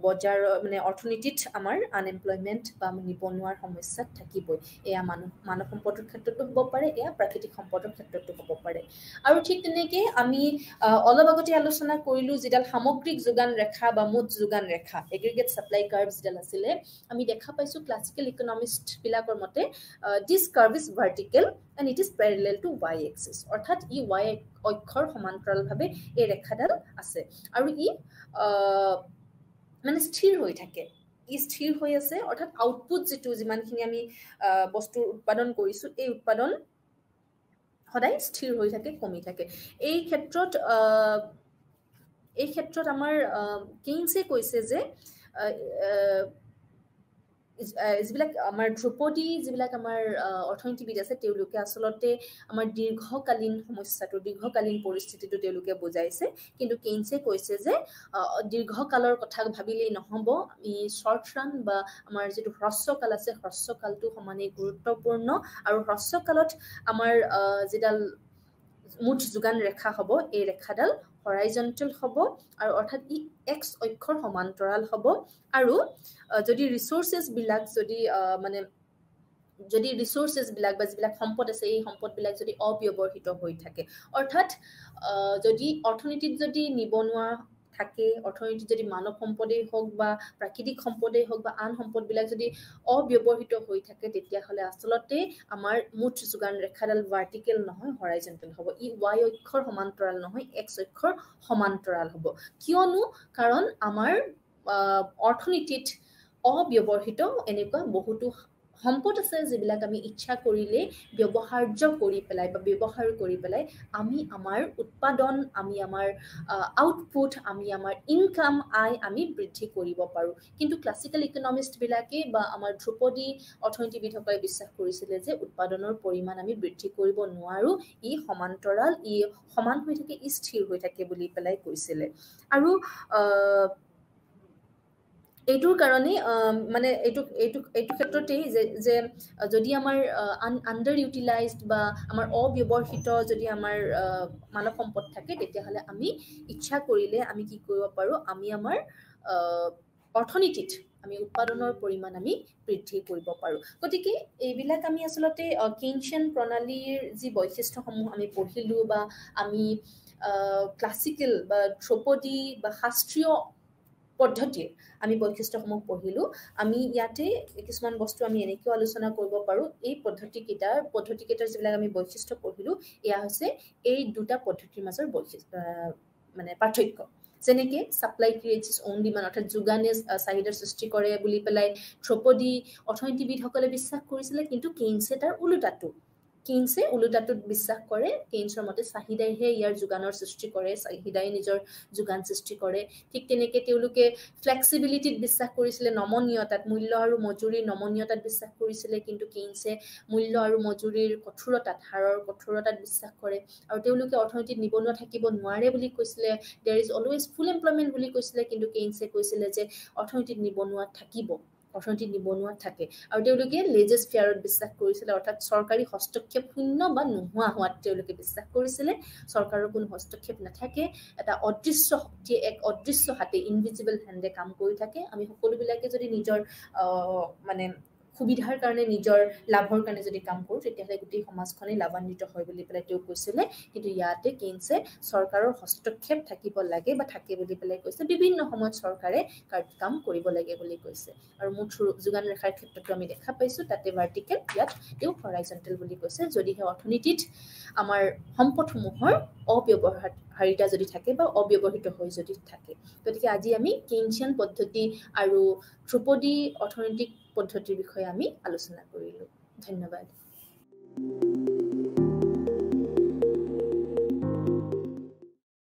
বজাৰ মানে অৰ্থনীতিত আমাৰ আনএমপ্লয়মেণ্ট বা নিবনুৱাৰ সমস্যা থাকিবই। এয়া মানৱ সম্পদৰ ক্ষেত্ৰতো হ'ব পাৰে, এয়া প্ৰাকৃতিক সম্পদৰ ক্ষেত্ৰতো হ'ব পাৰে। আৰু ঠিক তেনেকৈ আমি অলপ আগতে আলোচনা কৰিলোঁ যিডাল সামগ্ৰিক যোগান ৰেখা বা মুঠ যোগান ৰেখা, এগ্ৰিগেট ছাপ্লাই কাৰ্ভ যিডাল আছিলে, আমি দেখা পাইছোঁ ক্লাছিকেল ইকনমিষ্টবিলাকৰ মতে this curve is vertical and it is parallel to Y axis, অৰ্থাৎ ই ৱাই অক্ষৰ সমান্তৰালভাৱে এই ৰেখাডাল আছে আৰু ই মানে স্থিৰ হৈ থাকে। ই স্থিৰ হৈ আছে, অৰ্থাৎ আউটপুট যিমানখিনি আমি বস্তু উৎপাদন কৰিছোঁ, এই উৎপাদন সদায় স্থিৰ হৈ থাকে, কমি থাকে। এই ক্ষেত্ৰত আমাৰ কেইনছে কৈছে যে যিবিলাক আমাৰ ধ্ৰুপদী যিবিলাক আমাৰ অৰ্থনীতিবিদ আছে, তেওঁলোকে আচলতে আমাৰ দীৰ্ঘকালীন সমস্যাটো, দীৰ্ঘকালীন পৰিস্থিতিটো তেওঁলোকে বুজাইছে। কিন্তু কেইনছে কৈছে যে দীৰ্ঘকালৰ কথা ভাবিলেই নহ'ব, আমি শ্বৰ্ট ৰান বা আমাৰ যিটো হ্ৰস্বকাল আছে, হ্ৰস্বকালটো সমানেই গুৰুত্বপূৰ্ণ। আৰু হ্ৰস্বকালত আমাৰ যিডাল মুঠ যোগান ৰেখা হ'ব, এই ৰেখাডাল হৰাইজণ্টেল হ'ব, আৰু অৰ্থাৎ ই এক্স অক্ষৰ সমান্তৰাল হ'ব। আৰু যদি ৰিচোৰ্চেছবিলাক যদি ৰিচোৰ্চেছবিলাক বা যিবিলাক সম্পদ আছে, এই সম্পদবিলাক যদি অব্যৱহৃত হৈ থাকে, অৰ্থাৎ যদি অৰ্থনীতিত যদি নিবনুৱা থাকে, অৰ্থনীতিত যদি মানৱ সম্পদেই হওক বা প্ৰাকৃতিক সম্পদেই হওক বা আন সম্পদবিলাক যদি অব্যৱহৃত হৈ থাকে, তেতিয়াহ'লে আচলতে আমাৰ মুঠ যোগান ৰেখাডাল ভাৰ্টিকেল নহয়, হৰাইজণ্টেল হ'ব। ই ৱাই অক্ষৰ সমান্তৰাল নহয়, এক্স অক্ষৰ সমান্তৰাল হ'ব। কিয়নো কাৰণ আমাৰ অৰ্থনীতিত অব্যৱহৃত এনেকুৱা বহুতো সম্পদ আছে যিবিলাক আমি ইচ্ছা কৰিলে ব্যৱহাৰ্য কৰি পেলাই বা ব্যৱহাৰ কৰি পেলাই আমি আমাৰ উৎপাদন, আমি আমাৰ আউটপুট, আমি আমাৰ ইনকাম, আয় আমি বৃদ্ধি কৰিব পাৰোঁ। কিন্তু ক্লাছিকেল ইকনমিষ্টবিলাকে বা আমাৰ ধ্ৰুপদী অৰ্থনীতিবিদসকলে বিশ্বাস কৰিছিলে যে উৎপাদনৰ পৰিমাণ আমি বৃদ্ধি কৰিব নোৱাৰোঁ, ই সমান্তৰাল, ই সমান হৈ থাকে, ই স্থিৰ হৈ থাকে বুলি পেলাই কৈছিলে। আৰু এইটোৰ কাৰণে মানে এইটো ক্ষেত্ৰতেই যে যদি আমাৰ আণ্ডাৰ ইউটিলাইজড বা আমাৰ অব্যৱহৃত যদি আমাৰ মানৱ সম্পদ থাকে, তেতিয়াহ'লে আমি ইচ্ছা কৰিলে আমি কি কৰিব পাৰোঁ, আমি আমাৰ অৰ্থনীতিত আমি উৎপাদনৰ পৰিমাণ আমি বৃদ্ধি কৰিব পাৰোঁ। গতিকে এইবিলাক আমি আচলতে কেইনছিয়ান প্ৰণালীৰ যি বৈশিষ্ট্যসমূহ আমি পঢ়িলোঁ বা আমি ক্লাছিকেল বা ধ্ৰুপদী বা শাস্ত্ৰীয় পদ্ধতিৰ আমি বৈশিষ্ট্যসমূহ পঢ়িলোঁ। আমি ইয়াতে কিছুমান বস্তু আমি এনেকৈও আলোচনা কৰিব পাৰোঁ। এই পদ্ধতিকেইটাৰ যিবিলাক আমি বৈশিষ্ট্য পঢ়িলোঁ, এয়া হৈছে এই দুটা পদ্ধতিৰ মাজৰ মানে পাৰ্থক্য। যেনেকৈ supply creates its own demand, অৰ্থাৎ যোগানে চাহিদাৰ সৃষ্টি কৰে বুলি পেলাই ধ্ৰুপদী অৰ্থনীতিবিদসকলে বিশ্বাস কৰিছিলে, কিন্তু কেইনছে তাৰ ওলোটাটো বিশ্বাস কৰে। কেইনছৰ মতে চাহিদাইহে ইয়াৰ যোগানৰ সৃষ্টি কৰে, চাহিদাই নিজৰ যোগান সৃষ্টি কৰে। ঠিক তেনেকৈ তেওঁলোকে ফ্লেক্সিবিলিটিত বিশ্বাস কৰিছিলে, নমনীয়তাত, মূল্য আৰু মজুৰিৰ নমনীয়তাত বিশ্বাস কৰিছিলে, কিন্তু কেইনছে মূল্য আৰু মজুৰিৰ কঠোৰতাত, হাৰৰ কঠোৰতাত বিশ্বাস কৰে। আৰু তেওঁলোকে অৰ্থনীতিত নিবনুৱা থাকিব নোৱাৰে বুলি কৈছিলে, there is always full employment বুলি কৈছিলে, কিন্তু কেইনছে কৈছিলে যে অৰ্থনীতিত নিবনুৱা থাকিব, অৰ্থনীতিত নিবনুৱা থাকে। আৰু তেওঁলোকে লেজেছ ফেয়াৰত বিশ্বাস কৰিছিলে, অৰ্থাৎ চৰকাৰী হস্তক্ষেপ শূন্য বা নোহোৱা হোৱাত তেওঁলোকে বিশ্বাস কৰিছিলে। চৰকাৰৰ কোনো হস্তক্ষেপ নাথাকে, এটা অদৃশ্য শক্তিয়ে, এক অদৃশ্য হাতে, ইনভিজিবল হেণ্ডে কাম কৰি থাকে। আমি সকলোবিলাকে যদি নিজৰ মানে সুবিধাৰ কাৰণে, নিজৰ লাভৰ কাৰণে যদি কাম কৰোঁ, তেতিয়াহ'লে গোটেই সমাজখনেই লাভান্বিত হয় বুলি পেলাই তেওঁ কৈছিলে। কিন্তু ইয়াতে কেইনছে চৰকাৰৰ হস্তক্ষেপ থাকিব লাগে বা থাকে বুলি পেলাই কৈছে, বিভিন্ন সময়ত চৰকাৰে কাম কৰিব লাগে বুলি কৈছে। আৰু মুঠ যোগান ৰেখাৰ ক্ষেত্ৰতো আমি দেখা পাইছোঁ, তাতে ভাৰ্টিকেল, ইয়াত তেওঁ হৰাইজণ্টেল বুলি কৈছে। যদিহে অৰ্থনীতিত আমাৰ সম্পদসমূহৰ অব্যৱহাৰিতা যদি থাকে বা অব্যৱহৃত হৈ যদি থাকে। গতিকে আজি আমি কেইনছিয়ান পদ্ধতি আৰু ধ্ৰুপদী অৰ্থনৈতিক পদ্ধতিৰ বিষয়ে আমি আলোচনা কৰিলোঁ। ধন্যবাদ।